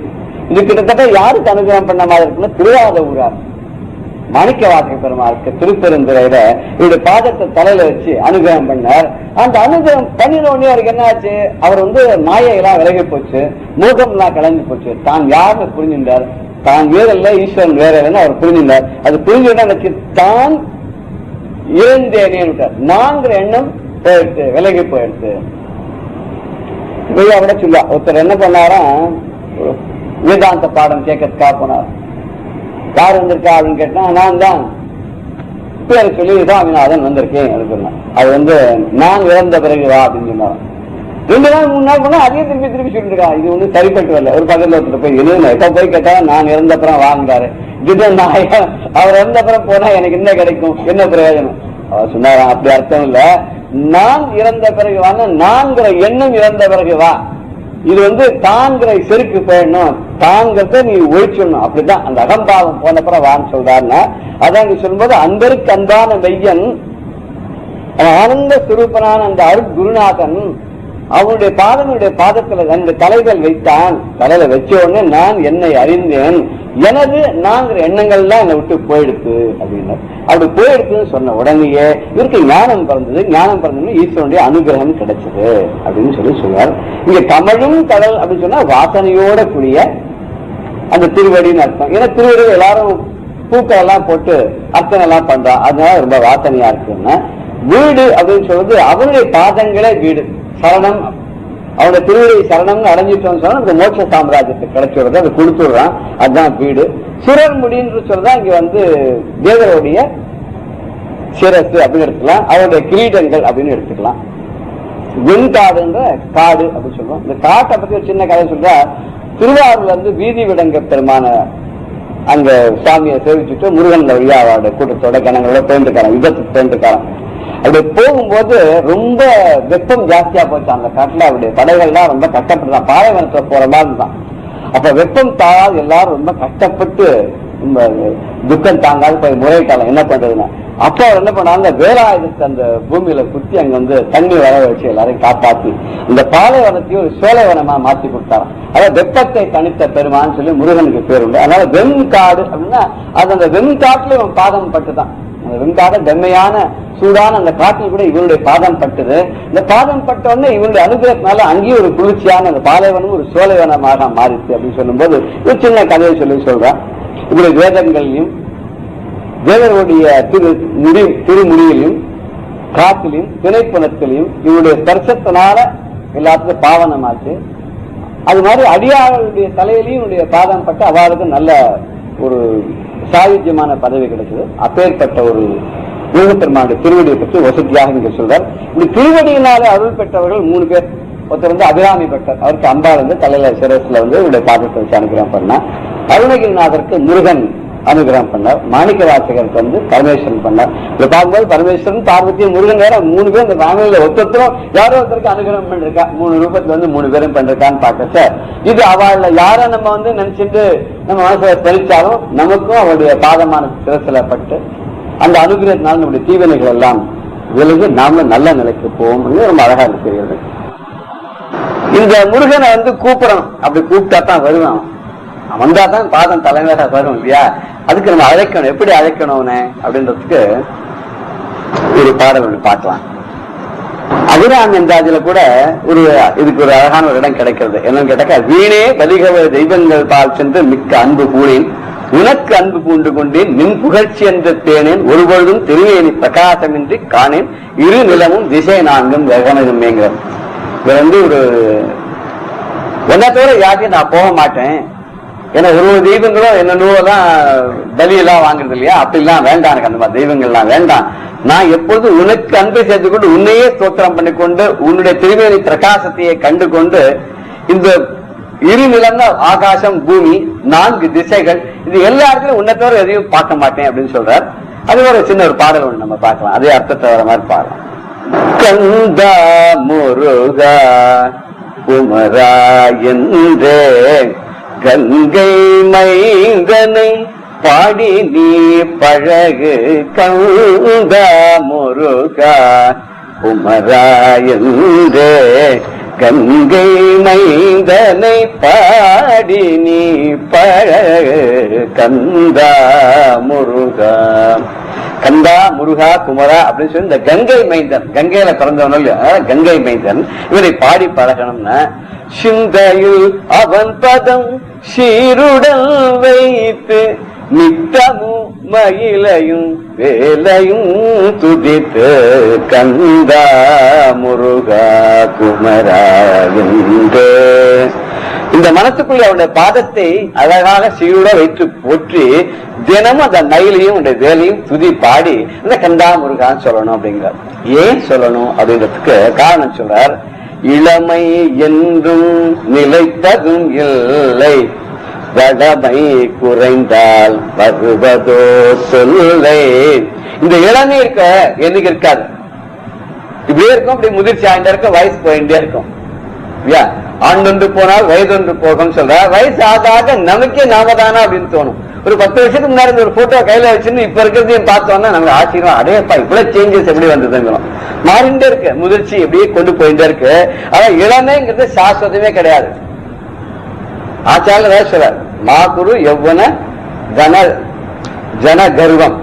D: இது கிட்டத்தட்ட யாருக்கு அனுகிரகம் பண்ண மாதிரி இருக்குன்னா திருவாத ஊரார் மாணிக்கவாசக பெருமாளுக்கு திருப்பெருந்துறையில இவருடைய பாதத்தை தலையில வச்சு அனுகிரகம் பண்ணார். அந்த அனுகிரகம் பண்ணினோடனே அவருக்கு என்ன ஆச்சு, அவர் வந்து மாயையெல்லாம் விலகி போச்சு, மூகம் எல்லாம் கலந்து போச்சு. தான் யாருன்னு புரிஞ்சிருந்தார். தான் வேற இல்ல ஈஸ்வரன் வேற இல்லைன்னு அவர் புரிஞ்சிருந்தார். அது புரிஞ்சுட்டு தான் இழந்தேனேன்னு நான்கிற எண்ணம் போயிடுச்சு, விலகி போயிடுச்சு. விட சொல்ல ஒருத்தர் என்ன பண்ணாரா, வேதாந்த பாடம் கேட்கறதுக்காக போனார். யார் வந்திருக்கா அப்படின்னு கேட்டா நான் தான் பேரை சொல்லி சுவாமிநாதன் வந்திருக்கேன் அப்படின்னு. அது வந்து நான் இறந்த பிறகு வா அப்படின்னு சொன்னார். 2 நாள் 3 நாள் போனா அதே திருப்பி சொல்லிட்டு இருக்கா. இது ஒண்ணு சரிப்பட்டு வரல. ஒரு பக்கத்துல ஒருத்தர் போய் எழுதுன எப்ப போய் கேட்டா நான் இறந்தப்புறம் வாங்குறாரு. அவர் இறந்தப்புறம் போனா எனக்கு என்ன கிடைக்கும், என்ன பிரயோஜனம்? அவர் சொன்னாரா அப்படி அர்த்தம் இல்ல. நான் இறந்த பிறகு வாங்க, நான்கிற எண்ணம் இறந்த பிறகு வா. இது வந்து தாங்கிற செருக்கு போயிடணும், தாங்கிறத நீ ஒழிச்சிடணும். அப்படிதான் அந்த அகம்பாவம் போனப்புறம் வான்னு சொல்றாருன்னா அதான் சொல்லும்போது அந்தருக்கு அன்பான மெய்யன் ஆனந்த சுரூபனான அந்த அருட்குருநாதன் அவனுடைய பாதத்துல 2 தலைகள் வைத்தான். தலையில வச்ச உடனே நான் என்னை அறிந்தேன், எனது நாங்கிற எண்ணங்கள்லாம் என்னை விட்டு போயிடுத்து அப்படின்னு. அப்படி போயிடுத்துன்னு சொன்ன உடனேயே இவருக்கு ஞானம் பிறந்தது ஈஸ்வரனுடைய அனுகிரகம் கிடைச்சது அப்படின்னு சொல்லுவார். இங்க கமழும் கடல் அப்படின்னு சொன்னா வாசனையோட கூடிய அந்த திருவடின்னு அர்த்தம். ஏன்னா திருவடி எல்லாரும் பூக்கள் எல்லாம் போட்டு அர்த்தம் எல்லாம் பண்றான், அதனால ரொம்ப வாசனையா இருக்குன்னா. வீடு அப்படின்னு சொல்றது அவனுடைய பாதங்களே வீடு, சரணம். அவனுடைய திருவடி சரணம்னு அடைஞ்சிட்டோம்னு சொன்னா அந்த மோட்ச சாம்ராஜ்யத்தை கிடைச்சுடுறது, அதை கொடுத்துடுறான், அதுதான் வீடு. சுரர் முடின்னு சொல்றதா இங்க வந்து தேவருடைய சிரசு அப்படின்னு எடுத்துக்கலாம், அவருடைய கிரீடங்கள் அப்படின்னு எடுத்துக்கலாம். வெண்காடுன்ற காடு அப்படின்னு சொல்லுவோம். இந்த காட்டை பத்தி ஒரு சின்ன கதை சொல்றா. திருவாரூர்ல இருந்து வீதி விடங்க பெருமான அங்க சாமியை சேவிச்சுட்டு முருகன் வழியா அவருடைய கூட்டத்தோட கணங்களோட பேர்ந்துக்காரன், விபத்து பேர்ந்துக்காரன். அப்படி போகும்போது ரொம்ப வெப்பம் ஜாஸ்தியா போச்சு அந்த காட்டுல. அவருடைய படைகள்லாம் ரொம்ப கஷ்டப்பட்டுதான், பாலைவனத்துல போற மாதிரி தான். அப்ப வெப்பம் தாழாது எல்லாரும் ரொம்ப கஷ்டப்பட்டு ரொம்ப துக்கம் தாங்காது போய் முறையிட்டாலும் என்ன பண்றதுன்னா, அப்ப அவர் என்ன பண்ணாங்க, வேலாயுதத்தை அந்த பூமியில குத்தி அங்க வந்து தண்ணி வர வச்சு எல்லாரையும் காப்பாத்தி இந்த பாலைவனத்தையும் ஒரு சோலைவனமா மாத்தி கொடுத்தாராம். அதாவது வெப்பத்தை தனித்த பெருமான்னு சொல்லி முருகனுக்கு பேர் உண்டு. அதனால வெண்காடு அப்படின்னா அது அந்த வெண்காட்டுல இவன் பாதம் பட்டுதான். அந்த வெண்காடு வெம்மையான சூடான அந்த காட்டில் கூட இவருடைய பாதம் பட்டது. இந்த பாதம் பட்ட உடனே இவருடைய அனுகிரகத்தினால அங்கேயும் ஒரு குளிர்ச்சியான அந்த பாலைவனம் ஒரு சோலைவனமாக மாறிச்சு அப்படின்னு சொல்லும்போது ஒரு சின்ன கதையை சொல்றான். இவருடைய வேதங்களையும் தேவருடைய திருமுடியிலும் காத்திலையும் திணைப்புணத்திலையும் இவருடைய ஸ்பர்சத்தினால எல்லாத்துக்கும் பாவனமாச்சு. அது மாதிரி அடியாளுடைய தலையிலையும் இவருடைய பாதம் பட்டு அவளுக்கு நல்ல ஒரு சாயுஜ்யமான பதவி கிடைச்சது. அப்பேற்பட்ட ஒரு முருகப்பெருமானுடைய திருவடியை பற்றி வசதியாக நீங்க சொல்றார். இந்த திருவடியினாலே அருள் பெற்றவர்கள் 3 பேர். ஒருத்தர் வந்து அபிராமி பட்டர், அவருக்கு அம்பாள் வந்து தலையில சிரஸ்ல வந்து இவருடைய பாதத்தை வச்சு அனுகிரகம் பண்ணார். அருணகிரிநாதருக்கு முருகன் அனுகிரகம் பண்ணார். மாணிக்க வாசகருக்கு வந்து பரமேஸ்வரன் பண்ணார். இதை பார்க்கும்போது பரமேஸ்வரன், பார்வதி, முருகன் வேற 3 பேர் இந்த ராமாயண ஒருத்தரும் யாரோ ஒருத்தருக்கு அனுகிரகம் பண்ணிருக்கா. 3 ரூபத்துல வந்து 3 பேரும் பண்ணிருக்கான்னு பார்க்க இது அவள யார நம்ம வந்து நினைச்சிட்டு நம்ம மனசுல தெளிச்சாலும் நமக்கும் அவருடைய பாதமான சிரசில பட்டு அந்த அனுகிரகத்தினால நம்முடைய தீவினைகள் எல்லாம் விலகி நாம நல்ல நிலைக்கு போவோம். ரொம்ப அழகா இருக்கிறது. இந்த முருகனை வந்து கூப்பிடணும். அப்படி கூப்பிட்டா தான் வருவான். வந்தா தான் பாதம் தலைமையாக வரும் இல்லையா? அதுக்கு நம்ம அழைக்கணும். எப்படி அழைக்கணும் அப்படின்றதுக்கு ஒரு பாடல் ஒன்று பார்க்கலாம். அபிராமியந்தாஜில கூட இதுக்கு ஒரு அழகான ஒரு இடம் கிடைக்கிறது. என்னன்னு கேட்டாக்கா, வீணே வலிகவ தெய்வங்கள் பால் சென்று மிக்க அன்பு கூடேன், உனக்கு அன்பு பூண்டு கொண்டேன், நின் புகழ்ச்சி என்று தேனேன், ஒருபொழுதும் திருவேணி பிரகாசமின்றி காணேன், இரு நிலமும் திசை 4 வேகமிருமேங்கிற. இது வந்து ஒரு ஒன்னத்தோட யாருக்கும் நான் போக மாட்டேன். ஏன்னா ஒரு தெய்வங்களும் என்னென்னலாம் பலியெல்லாம் வாங்குறது இல்லையா? அப்படிலாம் வேண்டாம். எனக்கு அந்த மாதிரி தெய்வங்கள்லாம் வேண்டாம். நான் எப்பொழுது உனக்கு அன்பை சேர்த்து கொண்டு உன்னையே ஸ்தோத்திரம் பண்ணிக்கொண்டு உன்னுடைய திருவேணி பிரகாசத்தையே கண்டு கொண்டு இந்த இரு நிலம்னா ஆகாசம், பூமி, 4 திசைகள், இது எல்லா இடத்துலயும் உன்னத்தோட எதையும் பார்க்க மாட்டேன் அப்படின்னு சொல்றார். அது ஒரு சின்ன ஒரு பாடல் ஒன்று நம்ம பார்க்கலாம். அதே அர்த்தத்தை வர மாதிரி பாடலாம். கந்தா முருகா குமரா என்றே கங்கை மைந்தனை பாடி நீ பழகு, கந்தா முருகா குமரா என்றே கங்கை மைந்தனை பாடி நீ பழகு, கந்தா முருகா. கந்தா முருகா குமரா அப்படின்னு சொல்லி இந்த கங்கை மைந்தன், கங்கையில பிறந்தவன இல்லையா, கங்கை மைந்தன் இவரை பாடி பழகணும்னா, சிந்தையில் அவன் பதம் சீருடல் வைத்து நித்தமும் மயிலையும் வேலையும் துதித்து, கந்தா முருகா குமரா என்று இந்த மனத்துக்குள்ள அவனுடைய பாதத்தை அழகாக சீருட வைத்து போற்றி தினமும் அந்த மயிலையும் வேலையும் துதி பாடி இந்த கந்தா முருகான்னு சொல்லணும் அப்படிங்கிறார். ஏன் சொல்லணும் அப்படின்றதுக்கு காரணம் சொல்றார். இளமை என்றும் நிலைத்ததும் இல்லை, வடமை குறைந்தால் வருவதோ சொல்லை. இந்த இளமை இருக்க என்னைக்கு இருக்காது, இப்படியே இருக்கும். அப்படி முதிர்ச்சி ஆகிட்டே இருக்கும், வயசு போயிட்டே இருக்கும். ஆண்டொன்று போனால் வயதொன்று போகும் சொல்ற. வயசு ஆக நமக்கே நாம தானா அப்படின்னு தோணும். ஒரு 10 வருஷத்துக்கு முன்னாடி ஒரு போட்டோ கையில வச்சுன்னு இப்ப இருக்கிறதையும் பார்த்தோம்னா நமக்கு ஆச்சரியம், அடையப்பா இவ்வளவு சேஞ்சஸ் எப்படி வந்ததுங்கிறோம். மாறிண்டே இருக்கு, முதிர்ச்சி எப்படியே கொண்டு போயிட்டே இருக்கு. ஆனா இளமைங்கிறது சாஸ்வதமே கிடையாது. ஆச்சாரிய சொல்றார், மாகுரு யௌவன ஜன கர்வம்.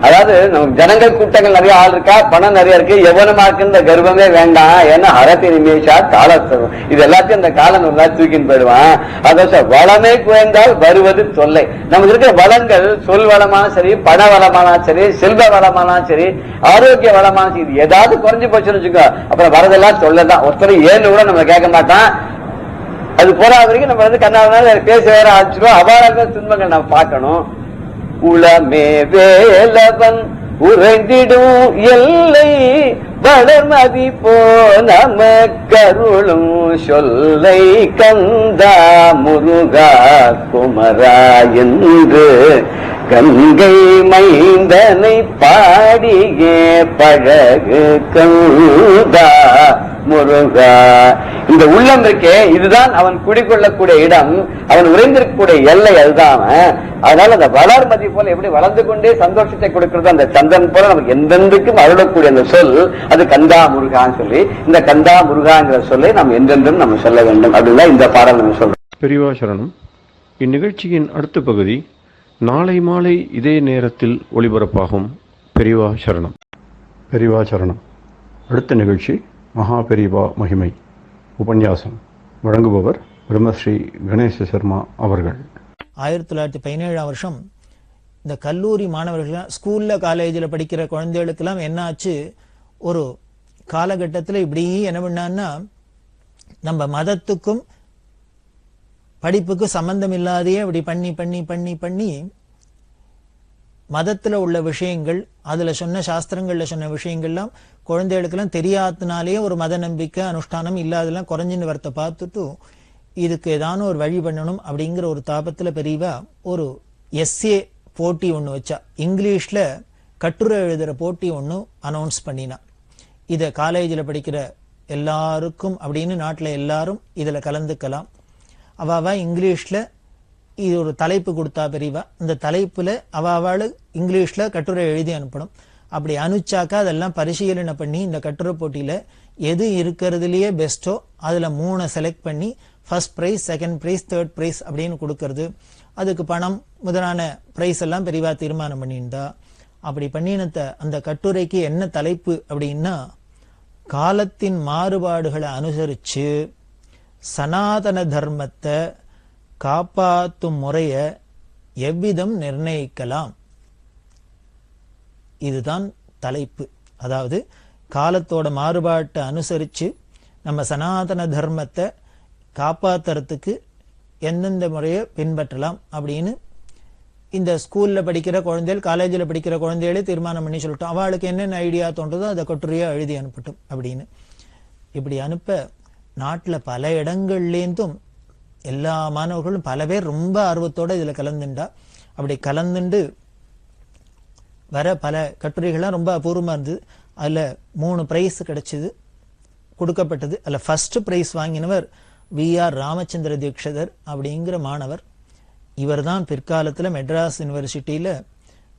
D: அதாவது நமக்கு ஜனங்கள் கூட்டங்கள் நிறைய ஆள் இருக்கா, பணம் நிறைய இருக்கு, எவ்வளமா இருக்கு, இந்த கர்வமே வேண்டாம். ஏன்னா அரசி நிமிஷா கால இது எல்லாத்தையும் இந்த காலம் ஒரு நாள் தூக்கின்னு போயிடுவான். அதான் வளமே குறைந்தால் வருவது தொல்லை. நமக்கு இருக்கிற வளங்கள் சொல் வளமானாலும் சரி, பண வளமானாலும் சரி, செல்வ வளமானாலும் சரி, ஆரோக்கிய வளமானாலும் சரி, இது ஏதாவது குறைஞ்சு போச்சுன்னு வச்சுக்கோ, அப்புறம் வரதெல்லாம் தொல்லைதான். ஒருத்தர் ஏன்னு கூட நம்ம கேட்க மாட்டான். அது போராத வரைக்கும் நம்ம வந்து கண்ணால பேச வேற ஆச்சுருவோம். அபாரக துன்பங்கள் நம்ம பார்க்கணும். உளமே வேலவன் உறைந்திடும் எல்லை வளர்மதி போ நம கருளும் சொல்லை, கந்தா முருகா குமரா என்று கங்கை மைந்தனை பாடியே பழகு, கந்தா முருகா. இந்த உள்ளம் இருக்கே, இதுதான் அவன் குடிக்கொள்ளக்கூடிய இடம், அவன் உறைந்திருக்கக்கூடிய எல்லை அதுதான். அதனால அந்த வளர்மதி போல எப்படி வளர்ந்து கொண்டே சந்தோஷத்தை கொடுக்கிறது அந்த சந்திரன் போல நமக்கு எந்தெந்துக்கும் அருளக்கூடிய அந்த சொல், அது கந்தா முருகான்னு சொல்லி, இந்த கந்தா முருகாங்கிற சொல்லை நாம் என்றென்றும் நம்ம சொல்ல வேண்டும் அப்படின்னா இந்த பாடல் நம்ம சொல்றோம்.
A: பெரியவா சரணம். இந்நிகழ்ச்சியின் அடுத்த பகுதி நாளை மாலை இதே நேரத்தில் ஒளிபரப்பாகும். பெரியவா சரணம். பெரியவா சரணம். அடுத்த நிகழ்ச்சி மகா பெரியவா மகிமை உபன்யாசம். வழங்குபவர் பிரம்மஸ்ரீ கணேச சர்மா அவர்கள்.
B: 1917 வருஷம் இந்த கல்லூரி மாணவர்கள், ஸ்கூல்ல காலேஜில் படிக்கிற குழந்தைகளுக்கெல்லாம் என்ன ஆச்சு, ஒரு காலகட்டத்தில் இப்படி என்ன பண்ணான்னா, நம்ம மதத்துக்கும் படிப்புக்கு சம்பந்தம் இல்லாதையே அப்படி பண்ணி பண்ணி பண்ணி பண்ணி
E: மதத்துல உள்ள விஷயங்கள், அதுல சொன்ன சாஸ்திரங்கள்ல சொன்ன விஷயங்கள்லாம் குழந்தைகளுக்கெல்லாம் தெரியாதனாலேயே ஒரு மத நம்பிக்கை அனுஷ்டானம் இல்லாதெல்லாம் குறைஞ்சின்னு வரத்தை பார்த்துட்டு இதுக்கு ஏதான ஒரு வழி பண்ணணும் அப்படிங்கிற ஒரு தாபத்துல பெரியவா ஒரு எஸ்ஏ போட்டி ஒண்ணு வச்சா. இங்கிலீஷ்ல கட்டுரை எழுதுற போட்டி ஒண்ணு அனௌன்ஸ் பண்ணினா. இத காலேஜில் படிக்கிற எல்லாருக்கும் அப்படின்னு நாட்டில் எல்லாரும் இதுல கலந்துக்கலாம். அவாவா இங்கிலீஷ்ல இது ஒரு தலைப்பு கொடுத்தா பெரியவா. இந்த தலைப்புல அவாவாள் இங்கிலீஷ்ல கட்டுரை எழுதி அனுப்பணும். அப்படி அனுப்பிச்சாக்கா அதெல்லாம் பரிசீலனை பண்ணி இந்த கட்டுரை போட்டியில எது இருக்கிறதுலயே பெஸ்டோ அதுல 3 செலக்ட் பண்ணி first prize, second prize, third prize அப்படின்னு கொடுக்கறது. அதுக்கு பணம் முதலான பிரைஸ் எல்லாம் பெரியவா தீர்மானம் பண்ணியிருந்தா. அப்படி பண்ணினத்த அந்த கட்டுரைக்கு என்ன தலைப்பு அப்படின்னா, காலத்தின் மாறுபாடுகளை அனுசரிச்சு சனாதன தர்மத்தை காப்பாற்றும் முறைய எவ்விதம் நிர்ணயிக்கலாம். இதுதான் தலைப்பு. அதாவது காலத்தோட மாறுபாட்டை அனுசரிச்சு நம்ம சனாதன தர்மத்தை காப்பாத்துறதுக்கு எந்தெந்த முறையை பின்பற்றலாம் அப்படின்னு இந்த ஸ்கூல்ல படிக்கிற குழந்தைகள், காலேஜில் படிக்கிற குழந்தைகளே தீர்மானம் பண்ணி சொல்லிட்டோம். அவளுக்கு என்னென்ன ஐடியா தோன்றதோ அதை கட்டுரையா எழுதி அனுப்பட்டும் அப்படின்னு. இப்படி அனுப்ப நாட்டில் பல இடங்கள்லேருந்தும் எல்லா மாணவர்களும் பல பேர் ரொம்ப ஆர்வத்தோட இதுல கலந்துண்டா. அப்படி கலந்துண்டு வர பல கட்டுரைகள்லாம் ரொம்ப அபூர்வமா இருந்தது. அதுல 3 பிரைஸ் கிடைச்சது, கொடுக்கப்பட்டது. அதுல ஃபர்ஸ்ட் பிரைஸ் வாங்கினவர் VR ராமச்சந்திர தீக்ஷிதர் அப்படிங்கிற மாணவர். இவர் தான் பிற்காலத்துல மெட்ராஸ் யூனிவர்சிட்டியில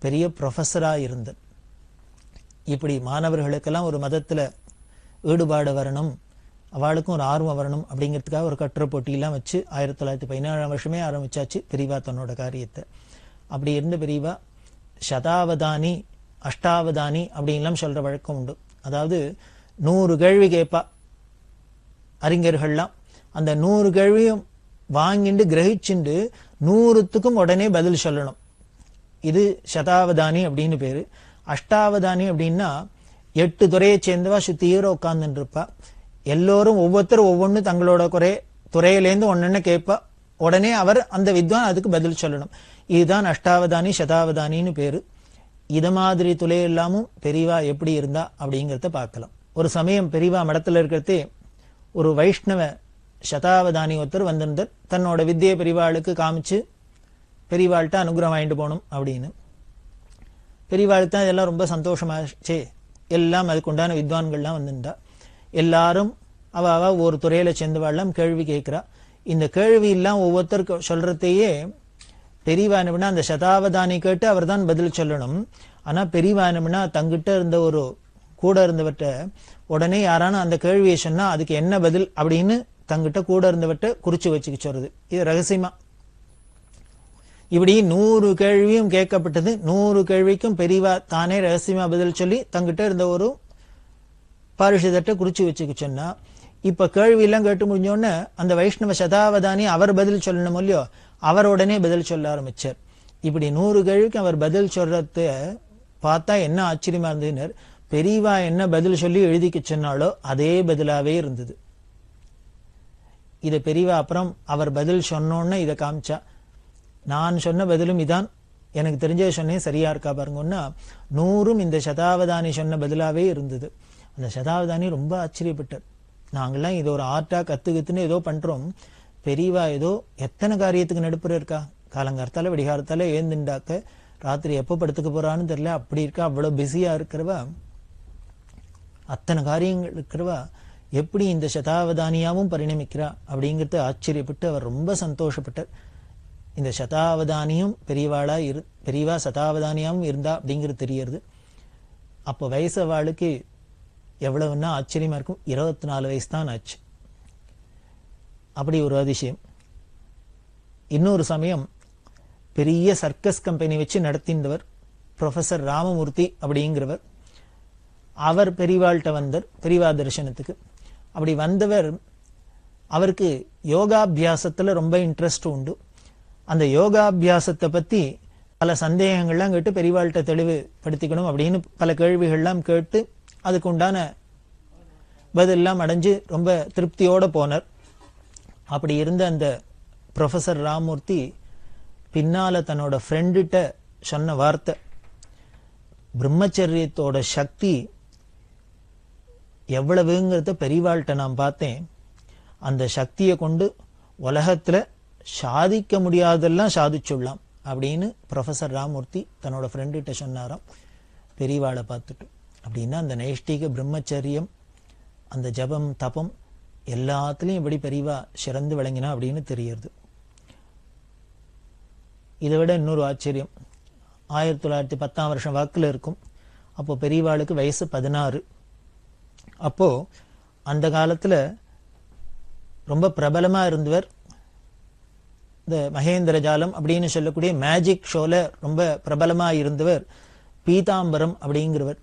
E: பெரிய ப்ரொஃபஸரா இருந்தார். இப்படி மாணவர்களுக்கெல்லாம் ஒரு மதத்துல ஈடுபாடு வரணும், அவளுக்கும் ஒரு ஆர்வம் வரணும் அப்படிங்கிறதுக்காக ஒரு கட்டுரை போட்டியெல்லாம் வச்சு 1917 வருஷமே ஆரம்பிச்சாச்சு பெரியவா தன்னோட காரியத்தை. அப்படி இருந்த பெரியவா சதாவதானி, அஷ்டாவதானி அப்படின்லாம் சொல்ற வழக்கம் உண்டு. அதாவது 100 கேள்வி கேட்பா அறிஞர்கள்லாம். அந்த 100 கேள்வியும் வாங்கிண்டு கிரகிச்சுண்டு 100த்துக்கும் உடனே பதில் சொல்லணும். இது சதாவதானி அப்படின்னு பேரு. அஷ்டாவதானி அப்படின்னா 8 துறையை சேர்ந்தவா சுத்தீர உட்கார்ந்துட்டு இருப்பா. எல்லோரும் ஒவ்வொருத்தரும் ஒவ்வொன்னு தங்களோட துறையிலேருந்து ஒன்னொன்னு கேட்பா. உடனே அவர் அந்த வித்வான் அதுக்கு பதில் சொல்லணும். இதுதான் அஷ்டாவதானி சதாவதானின்னு பேரு. இத மாதிரி துளை எல்லாமும் பெரியவா எப்படி இருந்தா அப்படிங்கறத பார்க்கலாம். ஒரு சமயம் பெரியவா மடத்துல இருக்கிறதே ஒரு வைஷ்ணவ சதாவதானி ஒருத்தர் வந்திருந்தார். தன்னோட வித்தியை பெரியவாளுக்கு காமிச்சு பெரியவாள்கிட்ட அனுகிரகம் வாங்கிட்டு போகணும் அப்படின்னு. பெரியவாளுக்கு தான் இதெல்லாம் ரொம்ப சந்தோஷமாச்சே. எல்லாம் அதுக்குண்டான வித்வான்கள்லாம் வந்திருந்தா. எல்லாரும் அவ ஒரு துறையில சேர்ந்தவாள்லாம் கேள்வி கேட்கிறா. இந்த கேள்வி எல்லாம் ஒவ்வொருத்தருக்கு சொல்றதையே பெரியவா என்னன்னா அந்த சதாவதானி கேட்டு அவர் தான் பதில் சொல்லணும். ஆனா பெரியவா என்னன்னா தங்கிட்ட இருந்த ஒரு கூட இருந்தவற்ற உடனே யாரான அந்த கேள்வியை சொன்னா அதுக்கு என்ன பதில் அப்படின்னு தங்கிட்ட கூட இருந்தவற்ற குறிச்சு வச்சுக்க சொல்றது. இது ரகசியமா. இப்படி 100 கேள்வியும் கேட்கப்பட்டது. 100 கேள்விக்கும் பெரியவா தானே ரகசியமா பதில் சொல்லி தங்கிட்ட இருந்த ஒரு பாரிஷதத்தை குறிச்சு வச்சுக்க சொன்னா. இப்ப கேள்வி எல்லாம் கேட்டு முடிஞ்சோடனே அந்த வைஷ்ணவ சதாவதானி அவர் பதில் சொல்லணும் இல்லையோ, அவர் உடனே பதில் சொல்ல ஆரம்பிச்சார். இப்படி 100 கேள்விக்கு அவர் பதில் சொல்றத பார்த்தா என்ன ஆச்சரியமா இருந்ததுன்னு, பெரியவா என்ன பதில் சொல்லி எழுதிக்க சொன்னாலோ அதே பதிலாவே இருந்தது. இத பெரியவா அப்புறம் அவர் பதில் சொன்னோன்னு இதை காமிச்சா. நான் சொன்ன பதிலும் இதான், எனக்கு தெரிஞ்சதை சொன்னேன் சரியா இருக்கா பாருங்கன்னா 100ம் இந்த சதாவதானி சொன்ன பதிலாவே இருந்தது. அந்த சதாவதானி ரொம்ப ஆச்சரியப்பட்டார். நாங்கெல்லாம் இது ஒரு ஆர்ட்டா கத்துக்குன்னு ஏதோ பண்றோம், பெரியவா ஏதோ எத்தனை காரியத்துக்கு நடுப்புற இருக்கா. காலங்காலத்தால விடிகாரத்தால ஏந்துண்டாக்க ராத்திரி எப்ப படுத்துக்க போறான்னு தெரியல, அப்படி இருக்கா. அவ்வளவு பிஸியா இருக்கிறவா, அத்தனை காரியங்கள் இருக்கிறவா எப்படி இந்த சதாவதானியாவும் பரிணமிக்கிறா அப்படிங்கிறது ஆச்சரியப்பட்டு அவர் ரொம்ப சந்தோஷப்பட்டார். இந்த சதாவதானியும் பெரியவா சதாவதானியாவும் இருந்தா அப்படிங்கிறது தெரியறது. அப்போ வயசு வாளுக்கு எவ்வளவுன்னா ஆச்சரியமா இருக்கும். 24 வயசு தான் ஆச்சு. அப்படி ஒரு அதிசயம். இன்னொரு சமயம் பெரிய சர்க்கஸ் கம்பெனி வச்சு நடத்தின்றவர் ப்ரொஃபசர் ராமமூர்த்தி அப்படிங்கிறவர். அவர் பெரியவாள்கிட்ட வந்தார் பெரியவா தரிசனத்துக்கு. அப்படி வந்தவர் அவருக்கு யோகாபியாசத்துல ரொம்ப இன்ட்ரெஸ்ட் உண்டு. அந்த யோகாபியாசத்தை பத்தி பல சந்தேகங்கள்லாம் கேட்டு பெரியவாள்கிட்ட தெளிவுபடுத்திக்கணும் அப்படின்னு பல கேள்விகள்லாம் கேட்டு அதுக்கு உண்டான பதிலெல்லாம் அடைஞ்சு ரொம்ப திருப்தியோட போனார். அப்படி இருந்த அந்த ப்ரொஃபசர் ராமமூர்த்தி பின்னால தன்னோட ஃப்ரெண்டுகிட்ட சொன்ன வார்த்தை பிரம்மச்சரியத்தோட சக்தி எவ்வளவுங்கிறத பெரியவாள்கிட்ட நான் பார்த்தேன். அந்த சக்தியை கொண்டு உலகத்துல சாதிக்க முடியாதெல்லாம் சாதிச்சுடலாம் அப்படின்னு ப்ரொஃபஸர் ராமூர்த்தி தன்னோட ஃப்ரெண்டுகிட்ட சொன்னாராம் பெரியவாளை பார்த்துட்டு. அப்படின்னா அந்த நைஷ்டிக பிரம்மச்சரியம், அந்த ஜபம் தபம் எல்லாத்துலேயும் எப்படி பெரியவா சிறந்து விளங்கினா அப்படின்னு தெரியுது. இதை விட இன்னொரு ஆச்சரியம், 1910 வாக்கில் இருக்கும். அப்போ பெரியவாளுக்கு வயசு 16. அப்போ அந்த காலத்துல ரொம்ப பிரபலமா இருந்தவர் இந்த மகேந்திர ஜாலம் அப்படின்னு சொல்லக்கூடிய மேஜிக் ஷோல ரொம்ப பிரபலமா இருந்தவர் பீதாம்பரம் அப்படிங்கிறவர்.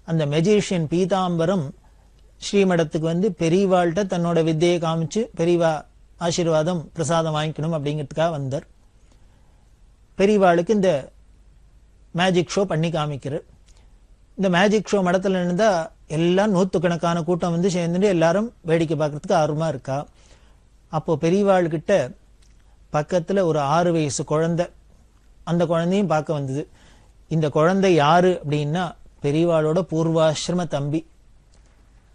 E: அந்த மெஜிஷியன் பீதாம்பரம் ஸ்ரீமடத்துக்கு வந்து பெரியவாள்கிட்ட தன்னோட வித்தையை காமிச்சு பெரியவா ஆசீர்வாதம் பிரசாதம் வாங்கிக்கணும் அப்படிங்கிறதுக்காக வந்தார். பெரியவாளுக்கு இந்த மேஜிக் ஷோ பண்ணி காமிக்கிறார். இந்த மேஜிக் ஷோ மடத்துல இருந்தா எல்லாம் நூற்றுக்கணக்கான கூட்டம் வந்து சேர்ந்துட்டு எல்லாரும் வேடிக்கை பார்க்கறதுக்கு ஆர்வமா இருக்கா. அப்போ பெரியவாள்கிட்ட பக்கத்துல ஒரு 6 வயசு குழந்தை, அந்த குழந்தையும் பார்க்க வந்தது. இந்த குழந்தை யாரு அப்படின்னா பெரியவாளோட பூர்வாசிரம தம்பி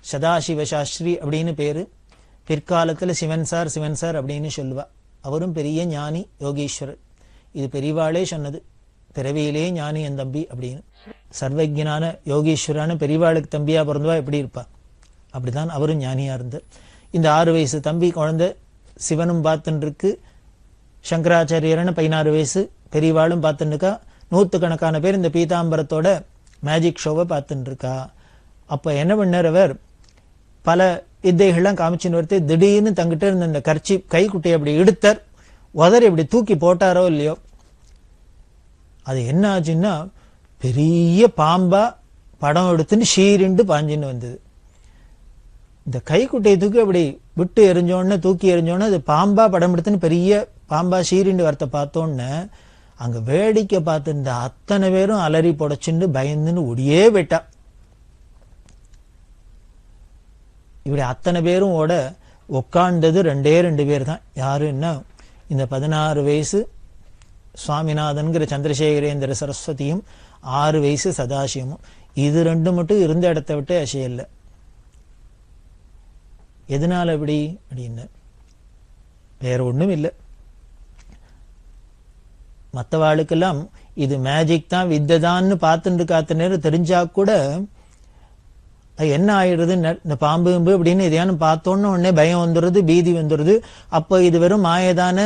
E: சதாசிவ சாஸ்திரி அப்படின்னு பேரு. பிற்காலத்துல சிவன் சார் அப்படின்னு சொல்லுவா. அவரும் பெரிய ஞானி யோகீஸ்வரர். இது பெரியவாளே சொன்னது, பிறவியிலே ஞானி என் தம்பி அப்படின்னு. சர்வஜனான யோகீஸ்வரான பெரியவாளுக்கு தம்பியா பிறந்தவா எப்படி இருப்பா, அப்படிதான் அவரும் ஞானியா இருந்தார். இந்த 6 வயசு தம்பி குழந்தை சிவனும் பார்த்துட்டு இருக்கு, சங்கராச்சாரியர்னு 16 வயசு பெரியவாளும் பார்த்துட்டு இருக்கா. நூற்றுக்கணக்கான பேர் இந்த பீதாம்பரத்தோட மேஜிக் ஷோவை பார்த்துட்டு இருக்கா. அப்ப என்ன பண்ணார் அவர், பல வித்தைகள்லாம் காமிச்சுன்னு வரத்து திடீர்னு தங்கிட்ட இருந்த இந்த கர்ச்சி கைக்குட்டையை அப்படி எடுத்தார், உதறி இப்படி தூக்கி போட்டாரோ இல்லையோ, அது என்ன ஆச்சுன்னா பெரிய பாம்பா படம் எடுத்துன்னு ஷீரிண்டு பாஞ்சின்னு வந்தது. இந்த கைக்குட்டையை தூக்கி அப்படி விட்டு எரிஞ்சோன்னு தூக்கி எரிஞ்சோன்னு அது பாம்பா படம் எடுத்துன்னு பெரிய பாம்பா ஷீரிண்டு வரத்தை பார்த்தோன்னு அங்க வேடிக்கை பார்த்து இந்த அத்தனை பேரும் அலறி புடைச்சுண்டு பயந்துன்னு ஒடியே போயிட்டா. இப்படி அத்தனை பேரும் ஓட உட்காண்டது 2 பேர் தான். யாருன்னா இந்த 16 வயசு சுவாமிநாதன்கிற சந்திரசேகரேந்திர சரஸ்வதியும் 6 வயசு சதாசிவமும். இது 2 மட்டும் இருந்த இடத்தை விட்டு அசையல்ல. எதனால எப்படி அப்படின்னு வேற ஒண்ணும் இல்லை. மற்றவாளுக்கெல்லாம் இது மேஜிக் தான் வித்தைதான்னு பார்த்துட்டு காத்த நேரம் தெரிஞ்சா கூட என்ன ஆயிடுறது, இந்த பாம்பு அப்படின்னு எதையானு பார்த்தோன்னு உடனே பயம் வந்துடுது, பீதி வந்துடுது. அப்போ இது வெறும் மாயதான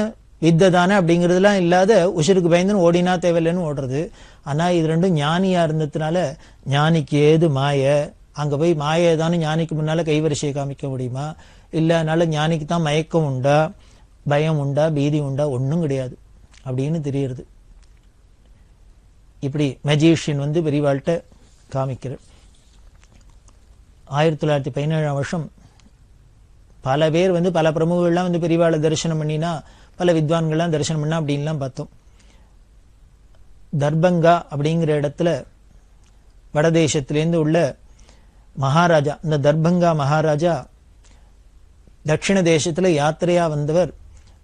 E: வித்தை தானே அப்படிங்கிறதுலாம் இல்லாத உசுருக்கு பயந்துன்னு ஓடினா தேவையில்லைன்னு ஓடுறது. ஆனா இது 2 ஞானியா இருந்ததுனால ஞானிக்கு ஏது மாய, அங்க போய் மாயதானு ஞானிக்கு முன்னால கைவரிசையை காமிக்க முடியுமா, இல்ல அதனால ஞானிக்கு தான் மயக்கம் உண்டா, பயம் உண்டா, பீதி உண்டா, ஒன்றும் கிடையாது அப்படின்னு தெரியுது. இப்படி மெஜிஷியன் வந்து பெரியவாள்கிட்ட காமிக்கிறார். 1917 பல பேர் வந்து பல பிரமுகர்கள்லாம் வந்து பெரியவாளை தரிசனம் பண்ணினா, பல வித்வான்கள்லாம் தரிசனம் பண்ணா அப்படின்லாம் பார்த்தோம். தர்பங்கா அப்படிங்கிற இடத்துல வடதேசத்திலேருந்து உள்ள மகாராஜா, இந்த தர்பங்கா மகாராஜா தட்சிண தேசத்துல யாத்திரையா வந்தவர்.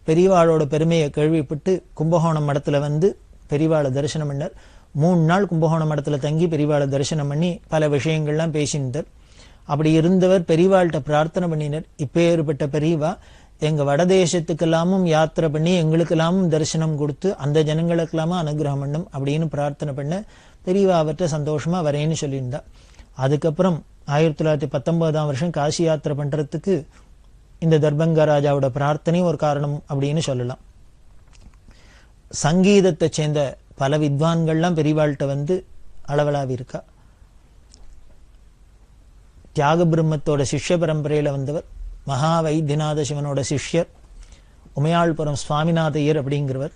E: பெரியவாளோட பெருமையை கேள்விப்பட்டு கும்பகோணம் மடத்துல வந்து பெரியவாளை தரிசனம் பண்ணார். 3 நாள் கும்பகோணம் மடத்துல தங்கி பெரியவாளை தரிசனம் பண்ணி பல விஷயங்கள்லாம் பேசினார். அப்படி இருந்தவர் பெரியவாள்கிட்ட பிரார்த்தனை பண்ணினார், இப்பேற்பட்ட பெரியவா எங்க வடதேசத்துக்கெல்லாமும் யாத்திரை பண்ணி எங்களுக்கெல்லாமும் தரிசனம் கொடுத்து அந்த ஜனங்களுக்கெல்லாமும் அனுகிரகம் பண்ணும் அப்படின்னு பிரார்த்தனை பண்ண பெரியவா அவர்கிட்ட சந்தோஷமா வரேன்னு சொல்லியிருந்தா. அதுக்கப்புறம் 1919 காசி யாத்திரை பண்றதுக்கு இந்த தர்பங்க ராஜாவோட பிரார்த்தனையும் ஒரு காரணம் அப்படின்னு சொல்லலாம். சங்கீதத்தை சேர்ந்த பல வித்வான்கள்லாம் பெரியவாள்கிட்ட வந்து அளவலாவி இருக்கா. தியாக பிரம்மத்தோட சிஷ்ய பரம்பரையில வந்தவர் மகா வைத்தியநாத சிவனோட சிஷ்யர் உமையாள்புரம் சுவாமிநாதையர் அப்படிங்கிறவர்.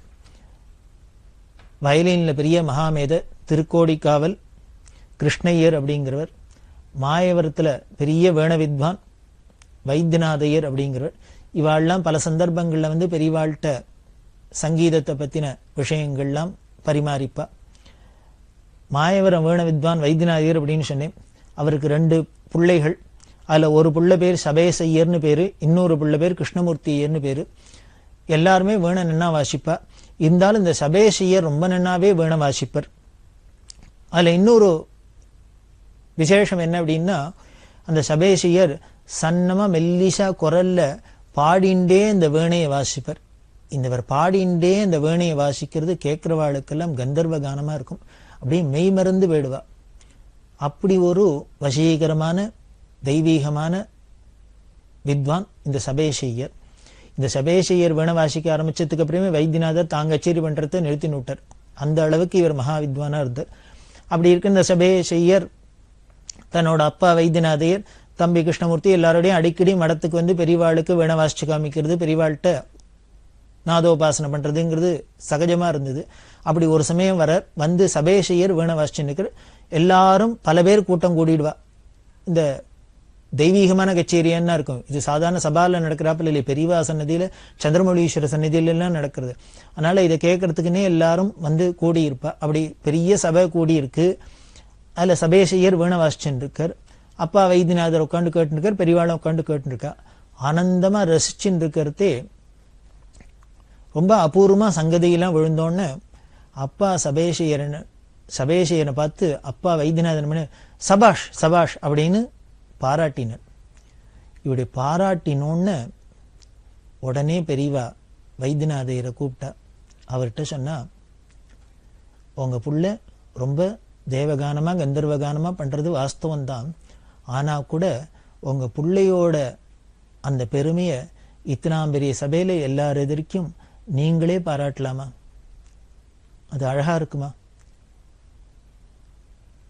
E: வயலின்ல பெரிய மகாமேத திருக்கோடிக்காவல் கிருஷ்ணய்யர் அப்படிங்கிறவர். மாயவரத்துல பெரிய வேண வித்வான் வைத்தியநாதையர் அப்படிங்கிறவர். இவாள்லாம் பல சந்தர்ப்பங்கள்ல வந்து பெரியவாள்கிட்ட சங்கீதத்தை பத்தின விஷயங்கள்லாம் பரிமாறிப்பா. மாயவரம் வேண வித்வான் வைத்தியநாதையர் அப்படின்னு சொன்னேன். அவருக்கு 2 பிள்ளைகள். அதுல ஒரு புள்ள பேர் சபேசையர்னு பேரு, இன்னொரு புள்ள பேர் கிருஷ்ணமூர்த்தியர்னு பேரு. எல்லாருமே வேண நன்னா வாசிப்பா. இருந்தாலும் இந்த சபேசையர் ரொம்ப நன்னாவே வேண வாசிப்பர். அதில் இன்னொரு விசேஷம் என்ன அப்படின்னா, அந்த சபேஷியர் சன்னமாக மெல்லிசா குரல்ல பாடிண்டே இந்த வீணையை வாசிப்பர். இந்தவர் பாடிண்டே இந்த வீணையை வாசிக்கிறது கேட்கிறவாளுக்கெல்லாம் கந்தர்வ கானமாக இருக்கும். அப்படியே மெய் மறந்து போயிடுவா. அப்படி ஒரு வசீகரமான தெய்வீகமான வித்வான் இந்த சபேஷையர். இந்த சபேஷையர் வீணை வாசிக்க ஆரம்பிச்சதுக்கு அப்புறமே வைத்தியநாதர் தாங்க கச்சேரி பண்றதை நிறுத்தி விட்டார். அந்த அளவுக்கு இவர் மகா வித்வானா இருந்தார். அப்படி இருக்க இந்த சபேஷையர் தன்னோட அப்பா வைத்தியநாதையர், தம்பி கிருஷ்ணமூர்த்தி எல்லாரோடையும் அடிக்கடி மடத்துக்கு வந்து பெரியவாளுக்கு வீணை வாசிச்சு காமிக்கிறது, பெரியவாள்கிட்ட நாதோபாசனை பண்றதுங்கிறது சகஜமா இருந்தது. அப்படி ஒரு சமயம் வந்து சபேஷையர் வீணை வாசிச்சு நிற்கிற எல்லாரும் பல பேர் கூட்டம் கூடிடுவா. இந்த தெய்வீகமான கச்சேரியன்னா இருக்கும். இது சாதாரண சபாவில் நடக்கிறாப்பில் இல்லை, பெரியவா சன்னதியில சந்திரமௌலீஸ்வரர் சன்னதியிலாம் நடக்கிறது. அதனால இதை கேட்கறதுக்குன்னே எல்லாரும் வந்து கூடியிருப்பா. அப்படி பெரிய சபை கூடியிருக்கு. அதில் சபேஷையர் வீணை வாசிச்சுன்னு இருக்கார். அப்பா வைத்தியநாதர் உட்காந்து கேட்டுருக்கார், பெரியவாளும் உட்காந்து கேட்டுருக்கா. ஆனந்தமா ரசிச்சுன்னு இருக்கிறதே ரொம்ப அபூர்வமா சங்கதியெல்லாம் விழுந்தோன்னு அப்பா சபேஷையரை பார்த்து அப்பா வைத்தியநாதன் சபாஷ் சபாஷ் அப்படின்னு பாராட்டினர். இப்படி பாராட்டினோன்னு உடனே பெரியவா வைத்தியநாதையரை கூப்பிட்டா. அவர்கிட்ட சொன்னா, உங்க புள்ள ரொம்ப தேவகானமா கந்தர்வகானமா பண்றது வாஸ்தவம்தான். ஆனா கூட உங்க பிள்ளையோட அந்த பெருமையை இத்தனாம் பெரிய சபையில எல்லார் எதிர்க்கும் நீங்களே பாராட்டலாமா? அது அழகா இருக்குமா?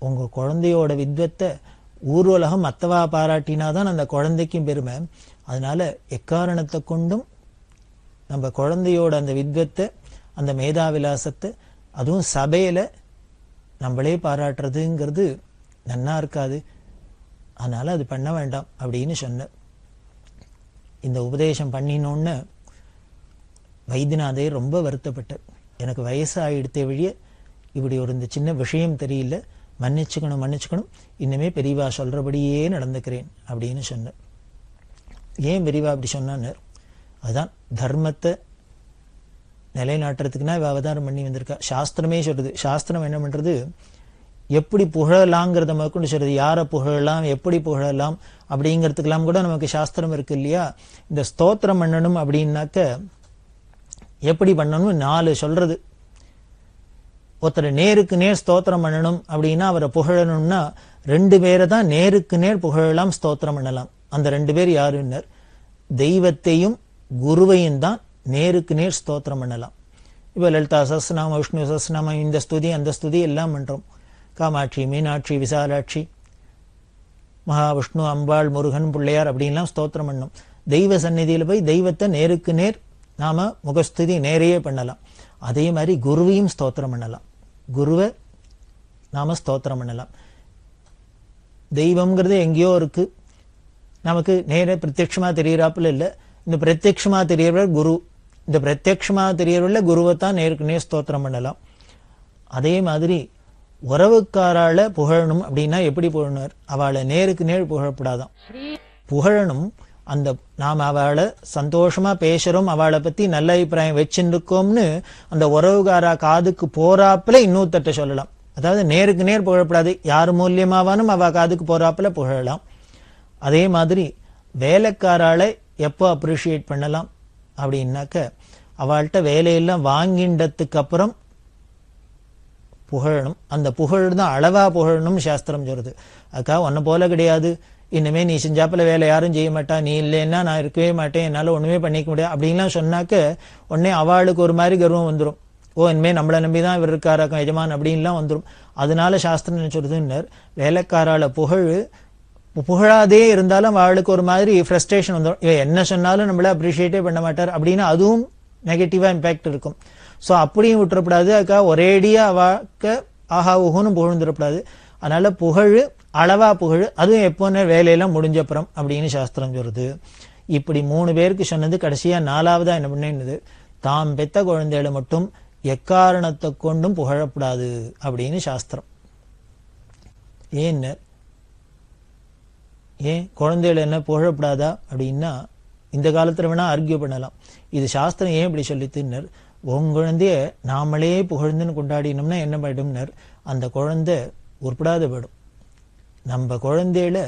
E: உங்க குழந்தையோட வித்வத்தை ஊர்வலகம் மத்தவா பாராட்டினாதான் அந்த குழந்தைக்கும் பெருமை. அதனால எக்காரணத்தை கொண்டும் நம்ம குழந்தையோட அந்த வித்வத்தை, அந்த மேதாவிலாசத்தை, அதுவும் சபையில நம்மளே பாராட்டுறதுங்கிறது நன்னா இருக்காது. அதனால அது பண்ண வேண்டாம் அப்படின்னு சொன்ன. இந்த உபதேசம் பண்ணினோன்னு வைத்தியநாதையர் ரொம்ப வருத்தப்பட்டார். எனக்கு வயசு ஆயிடுத்தே வழிய இப்படி ஒரு இந்த சின்ன விஷயம் தெரியல, மன்னிச்சுக்கணும் மன்னிச்சுக்கணும், இன்னுமே பெரியவா சொல்றபடியே நடந்துக்கிறேன் அப்படின்னு சொன்னார். ஏன் பெரியவா அப்படி சொன்னான்னு, அதுதான் தர்மத்தை நிலைநாட்டுறதுக்குன்னா இவ அவதாரம் பண்ணி வந்திருக்கா. சாஸ்திரமே சொல்றது. சாஸ்திரம் என்ன பண்றது, எப்படி புகழலாங்கிறத கொண்டு சொல்றது. யாரை புகழலாம், எப்படி புகழலாம் அப்படிங்கிறதுக்கெல்லாம் கூட நமக்கு சாஸ்திரம் இருக்கு இல்லையா. இந்த ஸ்தோத்திரம் பண்ணணும் அப்படின்னாக்க எப்படி பண்ணணும் 4 சொல்றது. ஒருத்தர் நேருக்கு நேர் ஸ்தோத்திரம் பண்ணணும் அப்படின்னா, அவரை புகழணும்னா 2 பேரை தான் நேருக்கு நேர் புகழலாம், ஸ்தோத்திரம் பண்ணலாம். அந்த 2 பேர் யாருன்னர், தெய்வத்தையும் குருவையும் தான் நேருக்கு நேர் ஸ்தோத்திரம் பண்ணலாம். இப்போ லலிதா சஹஸ்ரநாமம், விஷ்ணு சஹஸ்ரநாமம், இந்த ஸ்துதி அந்த ஸ்துதி எல்லாம் பண்றோம். காமாட்சி, மீனாட்சி, விசாலாட்சி, மகாவிஷ்ணு, அம்பாள், முருகன், பிள்ளையார் அப்படின்லாம் ஸ்தோத்திரம் பண்ணணும். தெய்வ சந்நிதியில் போய் தெய்வத்தை நேருக்கு நேர் நாம முகஸ்துதி நேரையே பண்ணலாம். அதே மாதிரி குருவையும் ஸ்தோத்திரம் பண்ணலாம். குருவை நாம ஸ்தோத்திரம் பண்ணலாம். தெய்வம்ங்கிறது எங்கேயோ இருக்கு, நமக்கு நேர பிரத்யட்சமா தெரியறாப்புல இல்லை. இந்த பிரத்யட்சமா தெரியறவர் குரு. இந்த பிரத்யட்சமா தெரியறவர்ல குருவைத்தான் நேருக்கு நேர் ஸ்தோத்திரம் பண்ணலாம். அதே மாதிரி உறவுக்காரால புகழணும் அப்படின்னா எப்படி புகழணும், அவளை நேருக்கு நேர் புகழப்படாதான். புகழணும் அந்த நாம் அவளை சந்தோஷமா பேசுறோம், அவளை பத்தி நல்ல அபிப்பிராயம் வச்சுருக்கோம்னு அந்த உறவுகாரா காதுக்கு போறாப்புல இன்னொருத்தட்ட சொல்லலாம். அதாவது நேருக்கு நேர் புகழப்படாது, யார் மூலியமாவானும் அவ காதுக்கு போறாப்புல புகழலாம். அதே மாதிரி வேலைக்காரால எப்போ அப்ரிஷியேட் பண்ணலாம் அப்படின்னாக்க, அவள்கிட்ட வேலையெல்லாம் வாங்கிண்டதுக்கு அப்புறம் புகழணும். அந்த புகழ் தான் அளவா புகழணும் சாஸ்திரம் சொல்றது. அதுக்காக ஒன்ன போல கிடையாது, இனிமே நீ செஞ்சாப்புல வேலை யாரும் செய்ய மாட்டா, நீ இல்லைன்னா நான் இருக்கவே மாட்டேன், என்னால ஒண்ணுமே பண்ணிக்க முடியாது அப்படின்லாம் சொன்னாக்க உடனே அவளுக்கு ஒரு மாதிரி கர்வம் வந்துடும். ஓ இனிமே நம்மளை நம்பிதான் இவர் இருக்காராக்கம் எஜமான் அப்படின்லாம் வந்துடும். அதனால சாஸ்திரம் என்ன சொல்றதுன்னு, வேலைக்காரால புகழாதே இருந்தாலும் அவளுக்கு ஒரு மாதிரி ஃப்ரஸ்ட்ரேஷன் வந்துடும். இவன் என்ன சொன்னாலும் நம்மள அப்ரிஷியேட்டே பண்ண மாட்டார் அப்படின்னு அதுவும் நெகட்டிவா இம்பாக்ட் இருக்கும். ஸோ அப்படியும் விட்டுறப்படாது. அதுக்காக ஒரேடியா அவாக்க ஆஹா ஊஹுன்னு புகழ்ந்துடப்படாது. அதனால புகழ் அளவா புகழ், அதுவும் எப்போன்னு வேலையெல்லாம் முடிஞ்சப்புறம் அப்படின்னு சாஸ்திரம் சொல்றது. இப்படி 3 பேருக்கு சொன்னது. கடைசியா 4வதா என்ன பண்ணது, தாம் பெத்த குழந்தைகளை மட்டும் எக்காரணத்தை கொண்டும் புகழப்படாது அப்படின்னு சாஸ்திரம். ஏன் குழந்தைகளை என்ன புகழப்படாதா அப்படின்னா, இந்த காலத்துல வேணா ஆர்கியூ பண்ணலாம். இது சாஸ்திரம் ஏன் இப்படி சொல்லித்துன்னர், உன் குழந்தைய நாமளே புகழ்ந்துன்னு கொண்டாடினோம்னா என்ன போயிடும்னர், அந்த குழந்தை உருப்படாத போயிடும். நம்ம குழந்தையில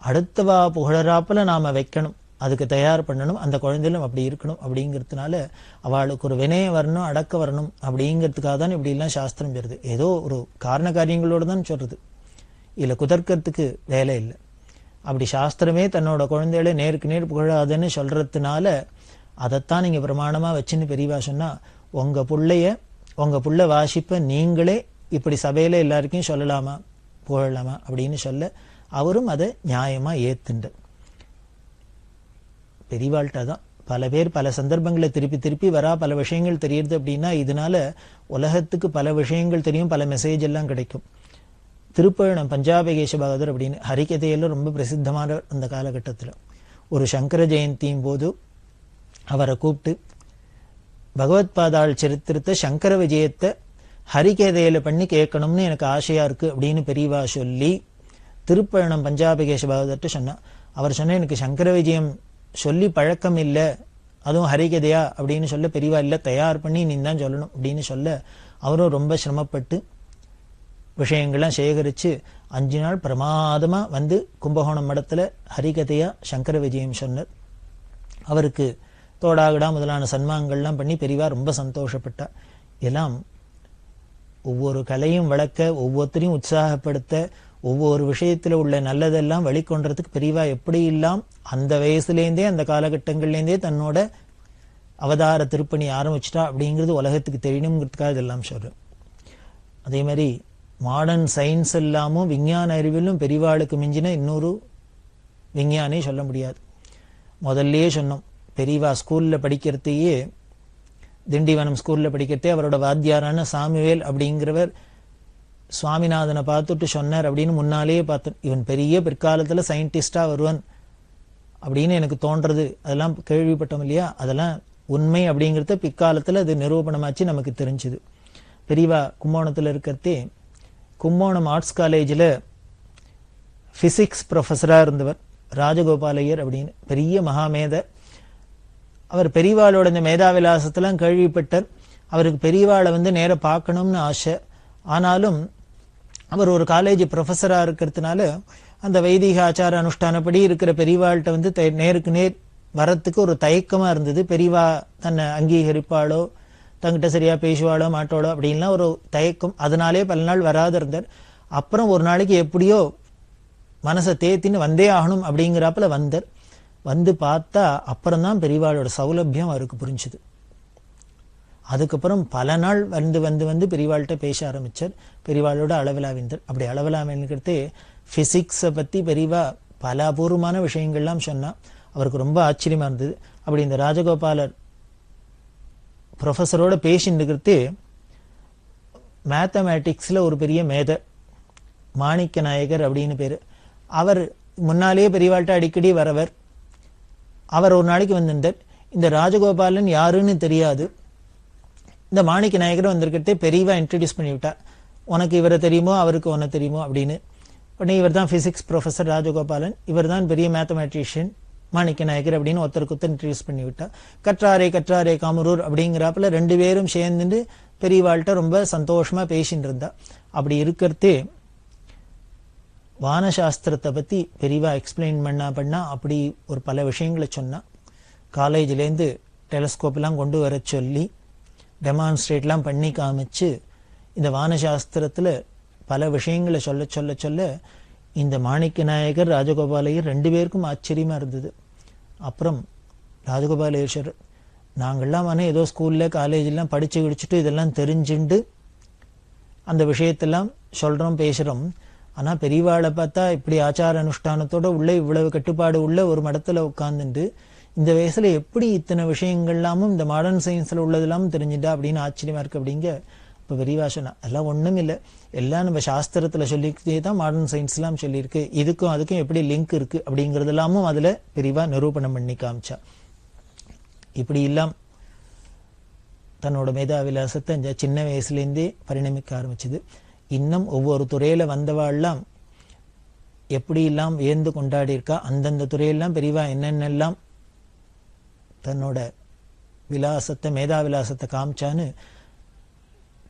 E: அடுத்தவா புகழறாப்புல நாம வைக்கணும், அதுக்கு தயார் பண்ணணும், அந்த குழந்தையிலும் அப்படி இருக்கணும். அப்படிங்கிறதுனால அவளுக்கு ஒரு வினயம் வரணும், அடக்க வரணும் அப்படிங்கிறதுக்காக தான் இப்படி எல்லாம் சாஸ்திரம் சொல்றது. ஏதோ ஒரு காரண காரியங்களோடு தான் சொல்றது, இல்ல குதர்க்கத்துக்கு வேலை இல்லை. அப்படி சாஸ்திரமே தன்னோட குழந்தைகளை நேருக்கு நேர் புகழாதுன்னு சொல்றதுனால அதைத்தான் நீங்க பிரமாணமா வச்சுன்னு பெரியவா சொன்னா, உங்க புள்ள வாசிப்ப நீங்களே இப்படி சபையில எல்லாருக்கும் சொல்லலாமா, புகழலாமா அப்படின்னு சொல்ல அவரும் அதை நியாயமா ஏத்துண்டு. பெரியவாள்கிட்ட தான் பல பேர் பல சந்தர்ப்பங்களை திருப்பி திருப்பி வரா, பல விஷயங்கள் தெரியுது. அப்படின்னா இதனால உலகத்துக்கு பல விஷயங்கள் தெரியும், பல மெசேஜ் எல்லாம் கிடைக்கும். திருப்பழனம் பஞ்சாபகேஷ பகதர் அப்படின்னு ஹரிகதையில ரொம்ப பிரசித்தமான அந்த காலகட்டத்தில் ஒரு சங்கர ஜெயந்தியும் போது அவரை கூப்பிட்டு பகவத் பாதாள் சரித்திரத்தை சங்கர விஜயத்தை ஹரிகதையில பண்ணி கேட்கணும்னு எனக்கு ஆசையா இருக்கு அப்படின்னு பெரியவா சொல்லி திருப்பழனம் பஞ்சாபகேஷ பகதர்ட்டு சொன்னா. அவர் சொன்ன, எனக்கு சங்கர விஜயம் சொல்லி பழக்கம் இல்லை, அதுவும் ஹரிகதையா அப்படின்னு சொல்ல பெரியவா இல்லை, தயார் பண்ணி நீ தான் சொல்லணும் அப்படின்னு சொல்ல அவரும் ரொம்ப சிரமப்பட்டு விஷயங்கள்லாம் சேகரித்து 5 நாள் பிரமாதமா வந்து கும்பகோணம் மடத்துல ஹரிகதையா சங்கர விஜயம் சொன்னார். அவருக்கு தோடாகடா முதலான சன்மானங்கள்லாம் பண்ணி பெரியவா ரொம்ப சந்தோஷப்பட்டா. எல்லாம் ஒவ்வொரு கலையும் வளர்க்க, ஒவ்வொருத்தரையும் உற்சாகப்படுத்த, ஒவ்வொரு விஷயத்துல உள்ள நல்லதெல்லாம் வெளிக்கொண்டதுக்கு பெரியவா எப்படி இல்லாம் அந்த வயசுலேருந்தே அந்த காலகட்டங்கள்லேருந்தே தன்னோட அவதார திருப்பணி ஆரம்பிச்சிட்டா அப்படிங்கிறது உலகத்துக்கு தெரியணுங்கிறதுக்காக இதெல்லாம் சொல்றேன். அதே மாதிரி மாடர்ன் சயின்ஸ் எல்லாமும் விஞ்ஞான அறிவிலும் பெரியவாளுக்கு மிஞ்சின இன்னொரு விஞ்ஞானே சொல்ல முடியாது. முதல்லயே சொன்னோம், பெரியவா ஸ்கூல்ல படிக்கிறதையே, திண்டிவனம் ஸ்கூல்ல படிக்கிறதே அவரோட வாத்தியாரான சாமுவேல் அப்படிங்கிறவர் சுவாமிநாதனை பார்த்துட்டு சொன்னார் அப்படின்னு முன்னாலேயே பார்த்தோம். இவன் பெரிய பிற்காலத்துல சயின்டிஸ்டா வருவான் அப்படின்னு எனக்கு தோன்றது, அதெல்லாம் கேள்விப்பட்டோம் இல்லையா, அதெல்லாம் உண்மை அப்படிங்கிறத பிற்காலத்துல அது நிரூபணமாச்சு நமக்கு தெரிஞ்சுது. பெரியவா கும்போணத்துல இருக்கிறதே, கும்போணம் ஆர்ட்ஸ் காலேஜில் பிசிக்ஸ் ப்ரொஃபஸராக இருந்தவர் ராஜகோபாலையர் அப்படின்னு பெரிய மகாமேதர். அவர் பெரியவாளோட இந்த மேதாவிலாசத்தெல்லாம் கேள்விப்பட்டார். அவருக்கு பெரியவாளை வந்து நேர பார்க்கணும்னு ஆசை. ஆனாலும் அவர் ஒரு காலேஜ் ப்ரொஃபஸராக இருக்கிறதுனால அந்த வைதிக ஆச்சார அனுஷ்டானப்படி இருக்கிற பெரியவாள்கிட்ட வந்து நேருக்கு நேர் வரத்துக்கு ஒரு தயக்கமாக இருந்தது. பெரியவா தன்னை அங்கீகரிப்பாளோ, தங்கிட்ட சரியா பேசுவாளோ மாட்டோளோ அப்படின்லாம் ஒரு தயக்கம். அதனாலே பல நாள் வராது இருந்தார். அப்புறம் ஒரு நாளைக்கு எப்படியோ மனசை தேத்தின்னு வந்தே ஆகணும் அப்படிங்கிறாப்புல வந்தார். வந்து பார்த்தா அப்புறம்தான் பெரியவாளோட சௌலபியம் அவருக்கு புரிஞ்சுது. அதுக்கப்புறம் பல நாள் வந்து வந்து வந்து பெரியவாள்கிட்ட பேச ஆரம்பிச்சார். பெரியவாளோட அளவிலாவிந்தார். அப்படி அளவிலாவின்கிறதே பிசிக்ஸை பற்றி பெரியவா பல அபூர்வமான விஷயங்கள்லாம் சொன்னா. அவருக்கு ரொம்ப ஆச்சரியமா இருந்தது. அப்படி இந்த ராஜகோபாலர் ப்ரொஃபஸரோட பேசிட்டு இருக்கிறது, மேத்தமேட்டிக்ஸில் ஒரு பெரிய மேதை மாணிக்க நாயகர் அப்படின்னு பேர். அவர் முன்னாலேயே பெரியவாள்கிட்ட அடிக்கடி வரவர். அவர் ஒரு நாளைக்கு வந்திருந்தார். இந்த ராஜகோபாலன் யாருன்னு தெரியாது. இந்த மாணிக்க நாயகர் வந்திருக்கிறதே பெரியவா இன்ட்ரடியூஸ் பண்ணிவிட்டார். உனக்கு இவரை தெரியுமோ, அவருக்கு உனக்கு தெரியுமோ அப்படின்னு. உடனே இவர் தான் பிசிக்ஸ் ப்ரொஃபஸர் ராஜகோபாலன், இவர் தான் பெரிய மேத்தமேட்டிஷியன் மாணிக்க நாயகர் அப்படின்னு ஒருத்தருக்கு ஒருத்தர் இன்ட்ரடியூஸ் பண்ணிவிட்டா. கற்றாரே காமரூர் அப்படிங்கிறாப்புல 2 பேரும் சேர்ந்துட்டு பெரியவாள்கிட்ட ரொம்ப சந்தோஷமா பேசிட்டு இருந்தா. அப்படி இருக்கிறதே வானசாஸ்திரத்தை பத்தி பெரியவா எக்ஸ்பிளைன் பண்ணா அப்படி ஒரு பல விஷயங்களை சொன்னா. காலேஜ்லேருந்து டெலஸ்கோப்லாம் கொண்டு வர சொல்லி டெமான்ஸ்ட்ரேட்லாம் பண்ணி காமிச்சு இந்த வானசாஸ்திரத்துல பல விஷயங்களை சொல்ல இந்த மாணிக்க நாயகர் ராஜகோபாலையர் 2 பேருக்கும் ஆச்சரியமா இருந்தது. அப்புறம் ராஜகோபாலேஸ்வர், நாங்கள்லாம் ஏதோ ஸ்கூல்ல காலேஜெல்லாம் படிச்சு கிடிச்சிட்டு இதெல்லாம் தெரிஞ்சுண்டு அந்த விஷயத்தெல்லாம் சொல்றோம் பேசுறோம். ஆனா பெரியவாளை பார்த்தா இப்படி ஆச்சார அனுஷ்டானத்தோட உள்ள இவ்வளவு கட்டுப்பாடு உள்ள ஒரு மடத்துல உட்கார்ந்துட்டு இந்த வயசுல எப்படி இத்தனை விஷயங்கள்லாமும் இந்த மாடர்ன் சயின்ஸ்ல உள்ளதெல்லாம் தெரிஞ்சுட்டா அப்படின்னு ஆச்சரியமா இருக்கு அப்படிங்க. இப்போ பெரியவா சொன்னா, எல்லாம் ஒண்ணும் இல்லை, எல்லாம் நம்ம சாஸ்திரத்துல சொல்லிக்கிட்டே தான் மாடர்ன் சயின்ஸ் எல்லாம் சொல்லியிருக்கு. இதுக்கும் அதுக்கும் எப்படி லிங்க் இருக்கு அப்படிங்கிறது எல்லாமும் அதுல பெரியவா நிரூபணம் பண்ணி காமிச்சா. இப்படி எல்லாம் தன்னோட மேதாவிலாசத்தை சின்ன வயசுலேருந்தே பரிணமிக்க ஆரம்பிச்சது. இன்னும் ஒவ்வொரு துறையில வந்தவாள்லாம் எப்படி எல்லாம் வியந்து கொண்டாடி இருக்கா. அந்தந்த துறையெல்லாம் பெரியவா என்னென்னலாம் தன்னோட விலாசத்தை மேதா விலாசத்தை காமிச்சான்னு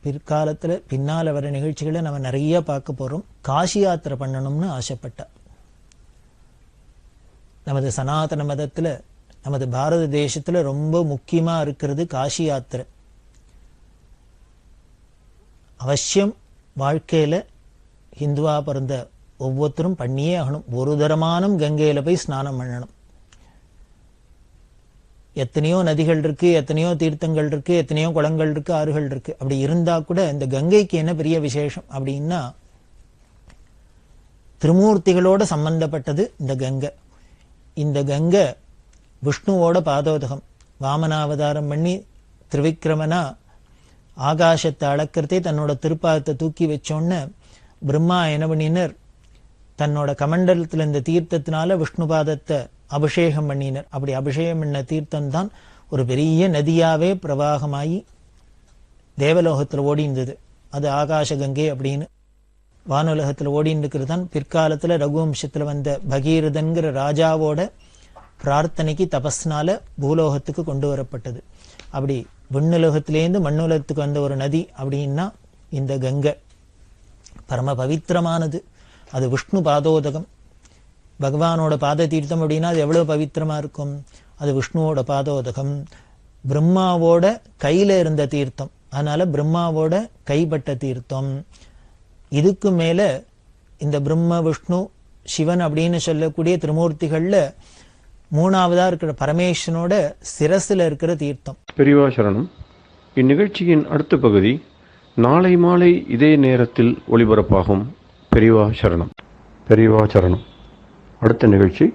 E: பிற்காலத்துல பின்னால வர நிகழ்ச்சிகளை நம்ம நிறைய பார்க்க போறோம். காசி யாத்திரை பண்ணணும்னு ஆசைப்பட்டா. நமது சனாதன மதத்துல நமது பாரத தேசத்துல ரொம்ப முக்கியமா இருக்கிறது காசி யாத்திரை. அவசியம் வாழ்க்கையில ஹிந்துவா பிறந்த ஒவ்வொருத்தரும் பண்ணியே ஆகணும். ஒரு தரமானும் கங்கையில போய் ஸ்நானம் பண்ணணும். எத்தனையோ நதிகள் இருக்கு, எத்தனையோ தீர்த்தங்கள் இருக்கு, எத்தனையோ குளங்கள் இருக்கு, ஆறுகள் இருக்கு. அப்படி இருந்தா கூட இந்த கங்கைக்கு என்ன பெரிய விசேஷம் அப்படின்னா, திருமூர்த்திகளோட சம்பந்தப்பட்டது இந்த கங்கை. இந்த கங்கை விஷ்ணுவோட பாதோதகம். வாமனாவதாரம் பண்ணி திரிவிக்ரமனா ஆகாசத்தை அளக்கிறதே தன்னோட திருப்பாதத்தை தூக்கி வச்சோன்னு பிரம்மா என்ன பண்ணினர், தன்னோட கமண்டலத்துல இந்த தீர்த்தத்தினால விஷ்ணு பாதத்தை அபிஷேகம் பண்ணினர். அப்படி அபிஷேகம் பண்ண தீர்த்தம் தான் ஒரு பெரிய நதியாவே பிரவாகமாயி தேவலோகத்துல ஓடி இருந்தது. அது ஆகாச கங்கை அப்படின்னு வானுலகத்துல ஓடின்னு இருக்கிறது தான். பிற்காலத்துல ரகுவம்சத்துல வந்த பகீரதன்கிற ராஜாவோட பிரார்த்தனைக்கு தபஸ்னால பூலோகத்துக்கு கொண்டு வரப்பட்டது. அப்படி விண்ணுலகத்திலேருந்து மண்ணுலகத்துக்கு வந்த ஒரு நதி அப்படின்னா இந்த கங்கை பரம பவித்திரமானது. அது விஷ்ணு பாதோதகம். பகவானோட பாத தீர்த்தம் அப்படின்னா அது எவ்வளவு பவித்திரமா இருக்கும். அது விஷ்ணுவோட பாதோதகம். பிரம்மாவோட கையில இருந்த தீர்த்தம், அதனால பிரம்மாவோட கைப்பட்ட தீர்த்தம். இதுக்கு மேல இந்த பிரம்ம விஷ்ணு சிவன் அப்படின்னு சொல்லக்கூடிய திருமூர்த்திகள்ல மூணாவதா இருக்கிற பரமேஸ்வரனோட சிரசுல இருக்கிற தீர்த்தம்.
A: பெரியவா சரணம். இந்நிகழ்ச்சியின் அடுத்த பகுதி நாளை மாலை இதே நேரத்தில் ஒளிபரப்பாகும். பெரியவா சரணம். பெரியவா சரணம். அடுத்த நிகழ்ச்சி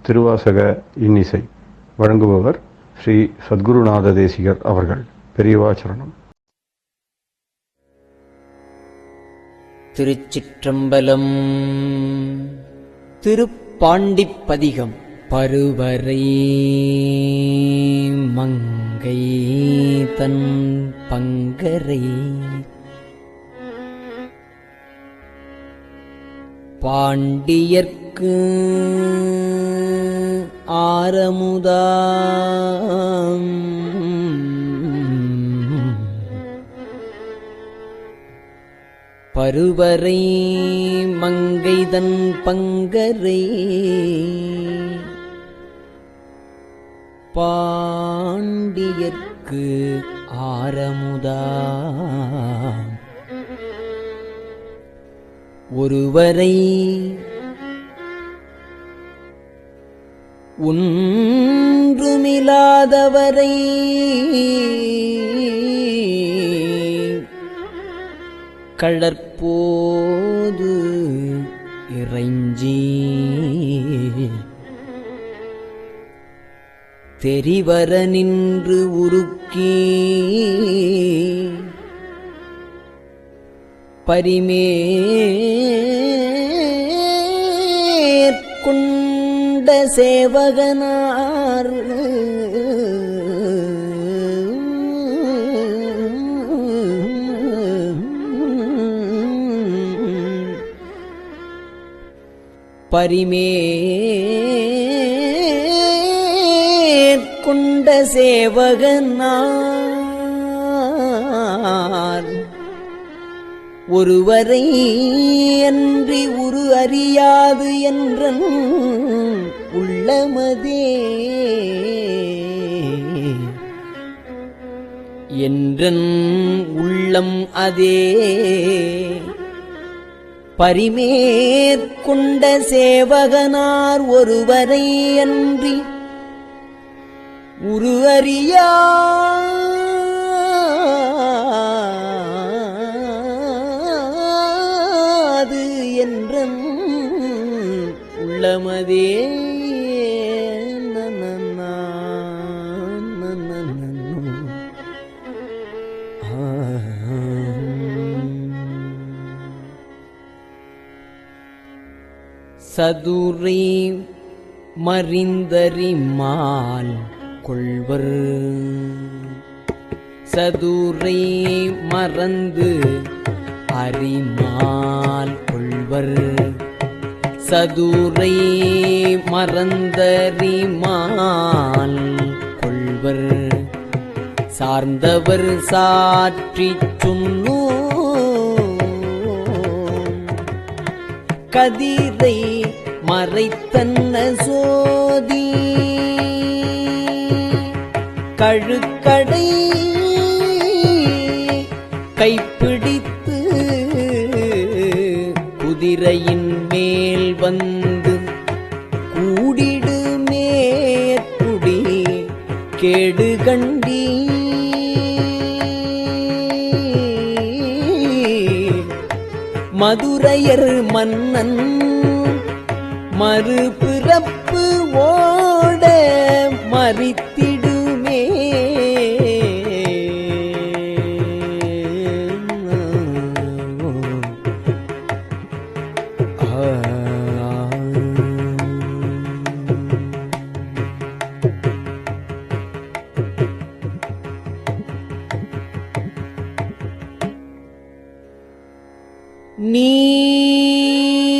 A: திருவாசக இன்னிசை. வழங்குபவர் ஸ்ரீ சத்குருநாத தேசிகர் அவர்கள். பெரியவா சரணம்.
F: திருச்சிற்றம்பலம். திருப்பாண்டிப்பதிகம். பருவரை மங்கை தன் பங்கரை பாண்டியர்க்கு ஆரமுதாம் பருவரை மங்கைதன் பங்கரை பாண்டியர்க்கு ஆரமுதாம் ஒருவரை ஒன்றுமில்லாதவரை கழற்போது இறைஞ்சி தெரிவர நின்று உருக்கி பரிமேற்கொண்ட சேவகனார் பரிமேற்கொண்ட சேவகனார் ஒருவரை அன்றி உரு அறியாது என்றன் உள்ளமதே என்றன் உள்ளம் அதே பரிமேற்கொண்ட சேவகனார் ஒருவரை அன்றி உரு அறியாது என்றன் உள்ளமதே சதுரை மறிந்தறிமால் கொள்வர் சதுரை மறந்து அறிமால் கொள்வர் சதுரை மறந்தறிமால் கொள்வர் சார்ந்தவர் சாற்றிச் சொன்னோம் கதிரை மறைத்தன்ன சோதி கழுக்கடை கைப்பிடித்து குதிரையின் மேல் வந்து கூடிடு மேற்குடி கேடு கண்டி மதுரையர் மன்னன் மறுபிறப்பு ஓட மறித்திடுமே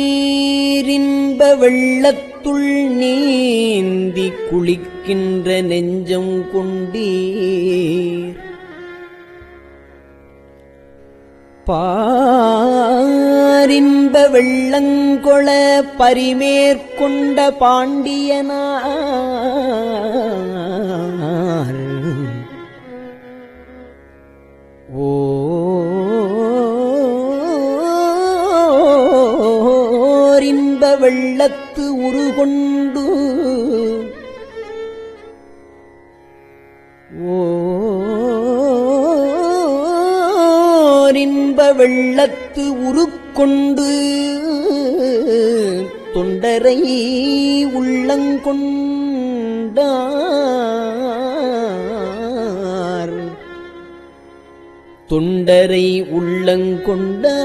F: நீரின்ப வெள்ளத்துள் நீந்தி குளிக்கின்ற நெஞ்சம் கொண்டீர் பாரின்ப வெள்ளங்கொள பரிமேற்கொண்ட பாண்டியனார் ஓரின்ப வெள்ளத்து உருகொண்டு ஓரின்ப வெள்ளத்து உருக்கொண்டு தொண்டரை உள்ளங்கொண்டார் தொண்டரை உள்ளங்கொண்டார்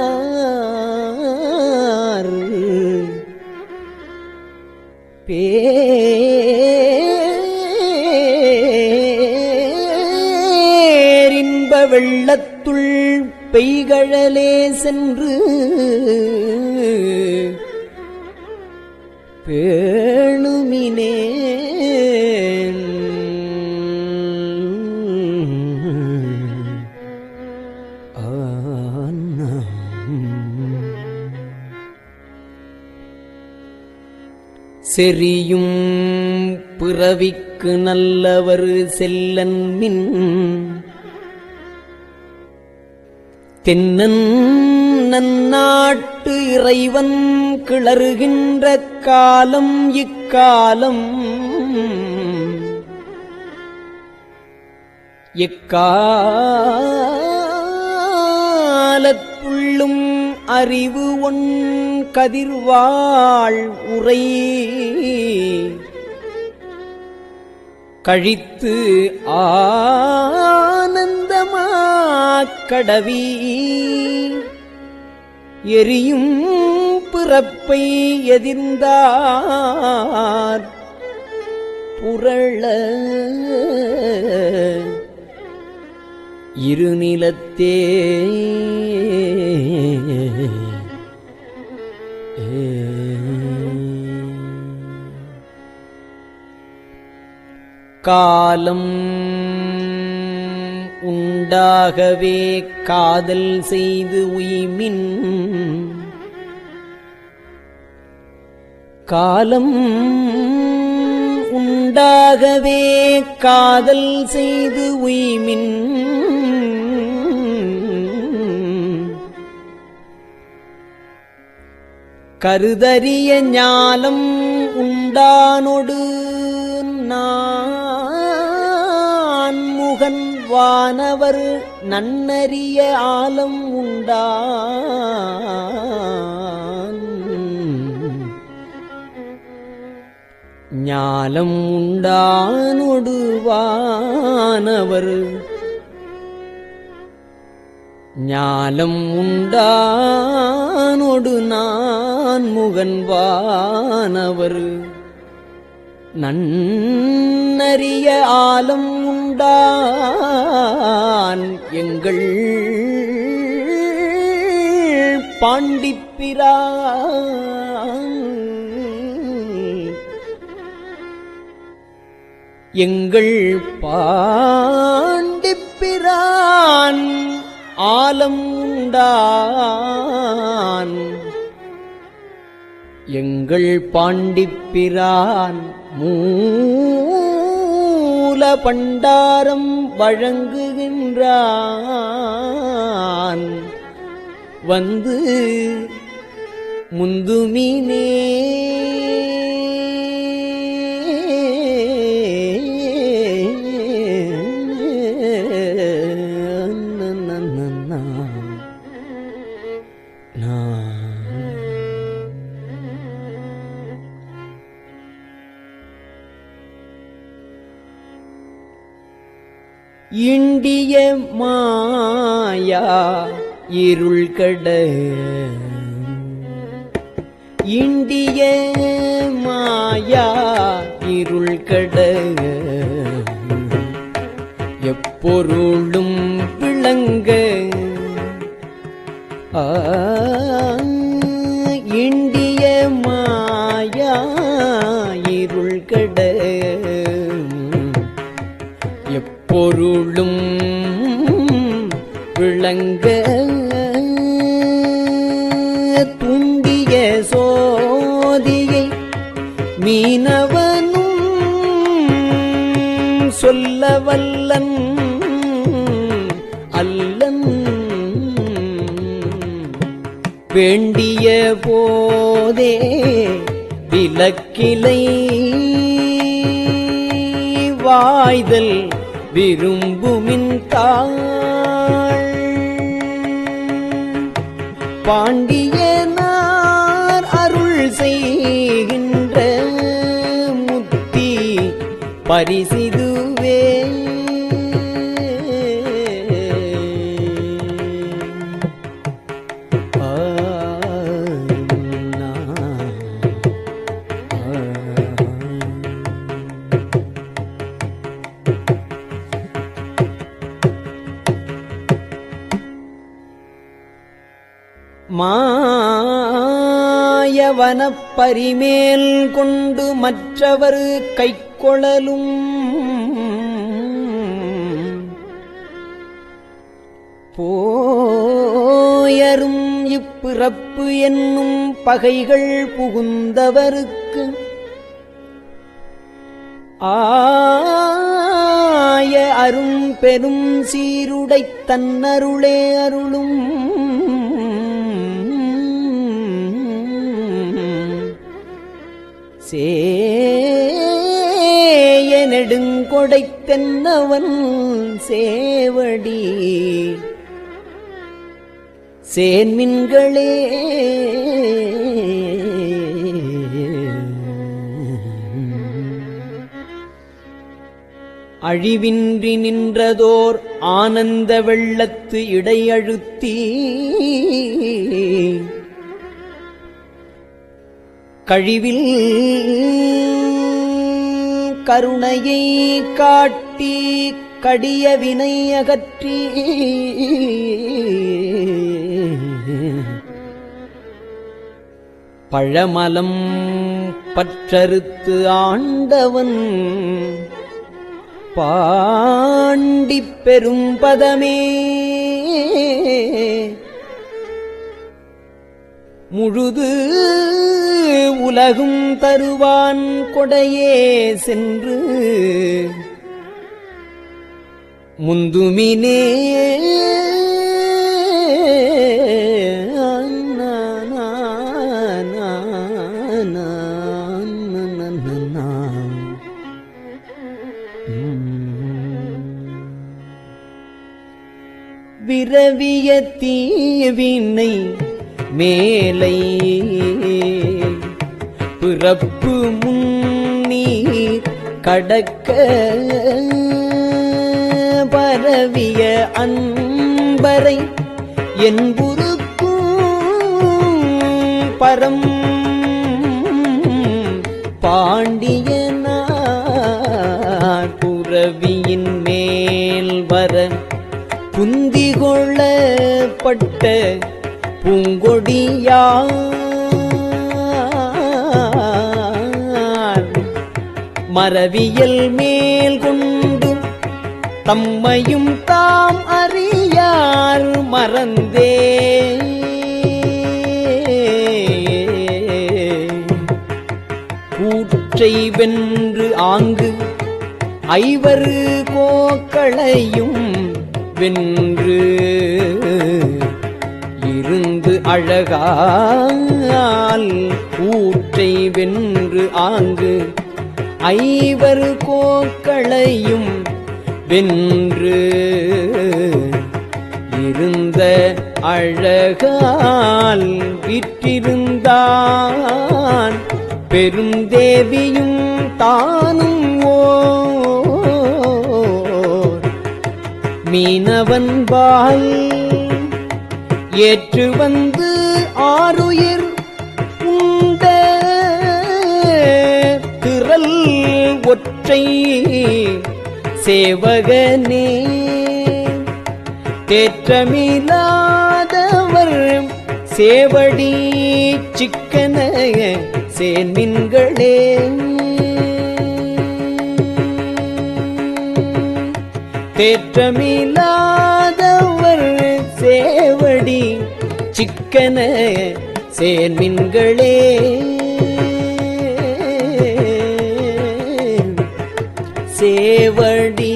F: பேரின்ப வெள்ளத்துள் பெய்கழலே சென்று பேணுமினே செறியும் பிறவிக்கு நல்லவர் செல்லன் மின் தென்னன் நன்னாட்டு இறைவன் கிளறுகின்ற காலம் இக்காலம் எக்காலத்துள்ளும் அறிவு ஒன் கதிர்வாள் உரை கழித்து ஆனந்தமாக்கடவி எரியும் பிறப்பை எதிர்ந்தார் புரள இருநிலத்தே காலம் உண்டாகவே காதல் செய்து உய்மின் காலம் உண்டாகவே காதல் செய்து உய்மின் கருதறிய ஞாலம் உண்டானொடு நான்முகன் வானவர் நன்னறிய ஆலம் உண்டான் ஞாலம் உண்டானொடு வானவர் ஞாலம் உண்டானொடு நான்முகன் வானவர் நன்னறிய ஆலம் உண்டான் எங்கள் பாண்டிப்பிரான் எங்கள் பாண்டிப்பிரான் பிரான் ஆலம் உண்டான் எங்கள் பாண்டிப்பிரான் மூல பண்டாரம் வழங்குகின்றான் வந்து முந்துமினே இண்டிய மாயா இருள்கட இண்டிய மாயா இருள்கட எப்பொருளும் விளங்க இண்டிய மாயா இருள்கட எப்பொருளும் விளங்க துண்டிய சோதியை மீனவனும் சொல்ல வல்லன் அல்லன் வேண்டிய போதே விலக்கிலை வாய்தல் விரும்புமின் தாள் பாண்டியனார் அருள் செய்கின்ற முத்தி பரிசிதுவே மாயவனப் பரிமேல் கொண்டு மற்றவர் கைக்கொளலும் போயரும் இப்பிறப்பு என்னும் பகைகள் புகுந்தவருக்கு ஆய அரும் பெரும் சீருடைத் தன்னருளே அருளும் சேய நெடுங்கொடைத் தென்னவன் சேவடி சேன்மின்களே அழிவின்றி நின்றதோர் ஆனந்த வெள்ளத்து இடையழுத்தி கழிவில் கருணையை காட்டி கடிய வினை அகற்றி பழமலம் பற்றறுத்து ஆண்டவன் பாண்டிப் பெரும் பதமே முழுது உலகும் தருவான் கொடையே சென்று முந்துமினே விரவிய தீவினை மேலை பிறப்பு முன்னீர் கடக்க பரவிய அன்பரை என்புருக்கும் பரம் பாண்டியனார் புரவியின் மேல் வர புந்திகொள்ளப்பட்ட பூங்கொடியார் மரவியல் மேல் கொண்டு தம்மையும் தாம் அறி யார் மறந்தே கூற்றை வென்று ஆங்கு ஐவரு கோக்களையும் வென்று இருந்து அழகால் கூற்றை வென்று ஆங்கு ஐவரு கோக்களையும் வென்று இருந்த அழகால் விற்றிருந்தான் பெருந்தேவியும் தானும் ஓர் மீனவன்பால் ஏற்று வந்து ஆருயிர் உண்ட திரள் ஒற்றை சேவகனே தேற்றமில்லாதவர் சேவடி சிக்கன சேன்மின்களே தேற்றமில்லாதவர் சேவடி சிக்கன சேன்மின்களே சேவடி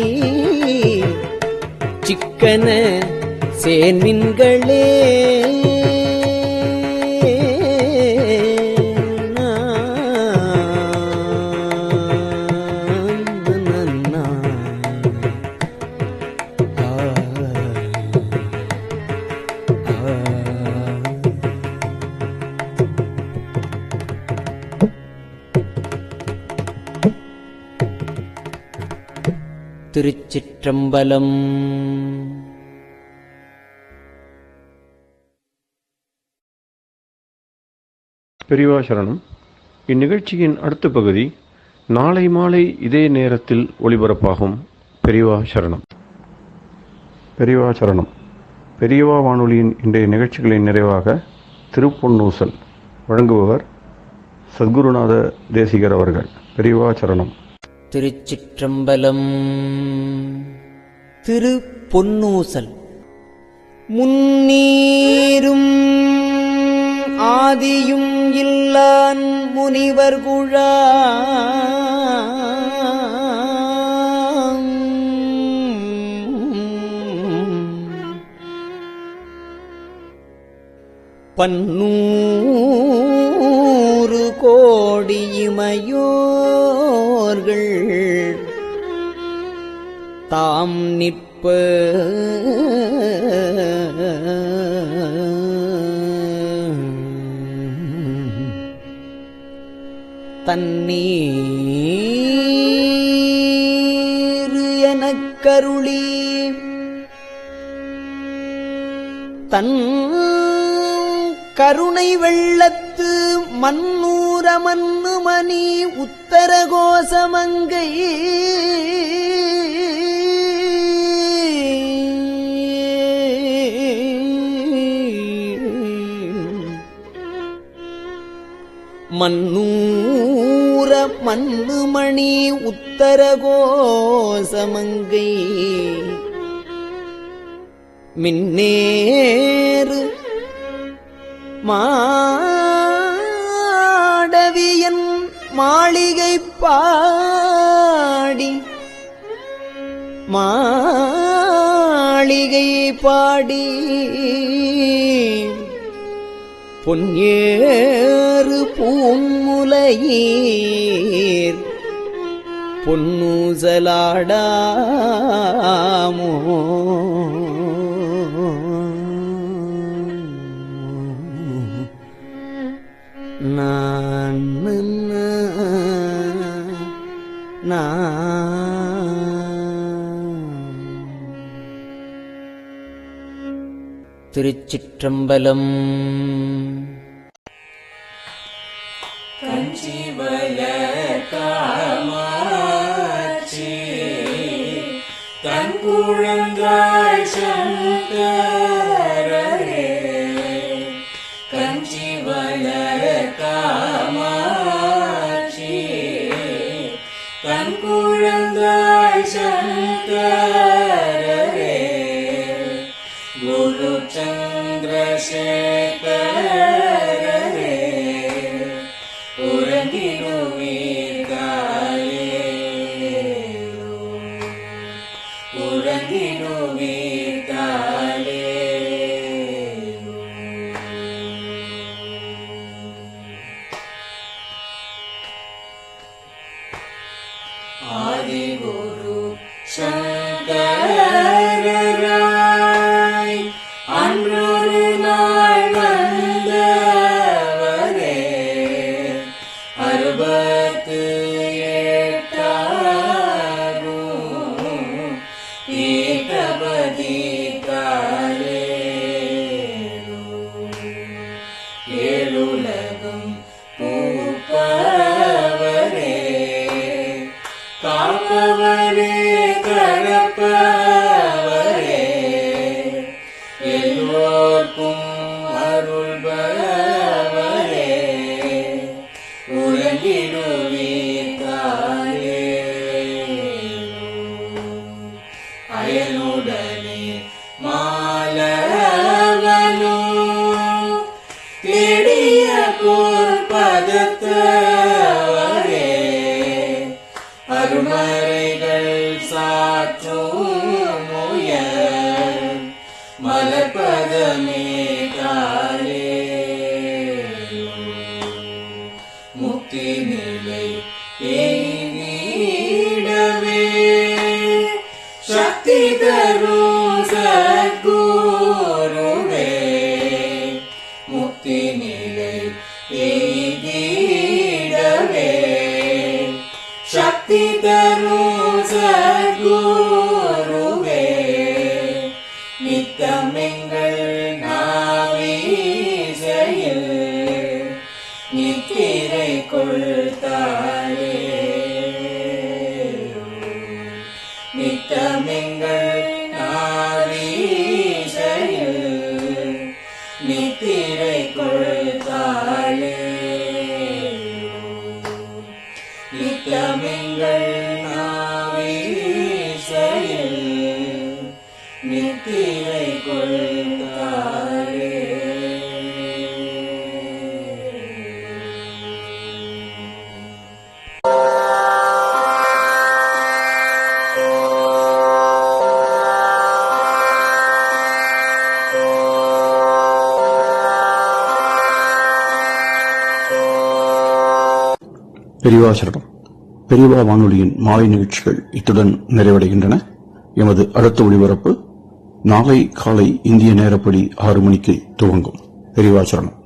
F: சிக்கன சேன்மின்களே திருச்சிற்றம்பலம்.
A: பெரியவா சரணம். இந்நிகழ்ச்சியின் அடுத்த பகுதி நாளை மாலை இதே நேரத்தில் ஒளிபரப்பாகும். பெரியவா சரணம். பெரியவா சரணம். பெரியவா வானொலியின் இன்றைய நிகழ்ச்சிகளின் நிறைவாக திருப்பொன்னூசல் வழங்குபவர் சத்குருநாத தேசிகர் அவர்கள். பெரியவா சரணம்.
F: திருச்சிற்றம்பலம். திருப்பொன்னூசல். முன்னீரும் ஆதியும் இல்லான் முனிவர் குழாம் பன்னூறு கோடி இமையோர்கள் தாம் நிற்ப தண்ணீர் எனக் கருளி தன் கருணை வெள்ளத்து மன்னூர மன்னுமணி உத்தர கோசமங்கை மன்னூர மன்னுமணி உத்தர கோசமங்கை மின்னேறு மாடவியன் மாளிகை பாடி மாளிகை பாடி பொன்னேறு பூன்முலையீர் பொன்னூசலாடாமோ திருச்சிற்றம்பலம்.
G: காமாட்சி தன் குழந்தாய் சங்கரரே கஞ்சிவல காமாட்சி தன் குழந்தாய் சங்கரரே சந்திரசேகரரே உறங்கிடுவீர்களேலோ உறங்கிடுவீர்களேலோ. ஆதிகுரு சங்கரராய் அன்றொரு நாள் வந்தவரே 68 பீட்டபதி காலேலோ. ஏழுலகம் பூப்பவரே காப்பவரே கடப்பவரே எல்லோர்க்கும் அருள்பவரே உறங்கிடுவீர்களேலோ. அயனுடனே மாலவனோ தேடிய பொற்பதத்தவரே அருமறைகள் சாற்றும் முயல் மலர்பதமே காலேலோ. முக்தி நிலை எய்திடவே சக்தி தரும் சத்குருவே முக்தி நிலை எய்திடவே சக்தி தரும் சத்குருவே நித்தமெங்கள் நாவீசையில் நித்திரை கொள்தாலேலோ. நித்தமெங்கள் நாவீசையில் நித்திரை கொள்தாலேலோ. நித்தமெங்கள் நாவீசையில் நித்திரை கொள்தாலேலோ.
A: பெரியவா சரணம். பெரியவா வானொலியின் மாலை நிகழ்ச்சிகள் இத்துடன் நிறைவடைகின்றன. எமது அடுத்த ஒளிபரப்பு நாளை காலை இந்திய நேரப்படி 6 மணிக்கு துவங்கும். பெரியவா சரணம்.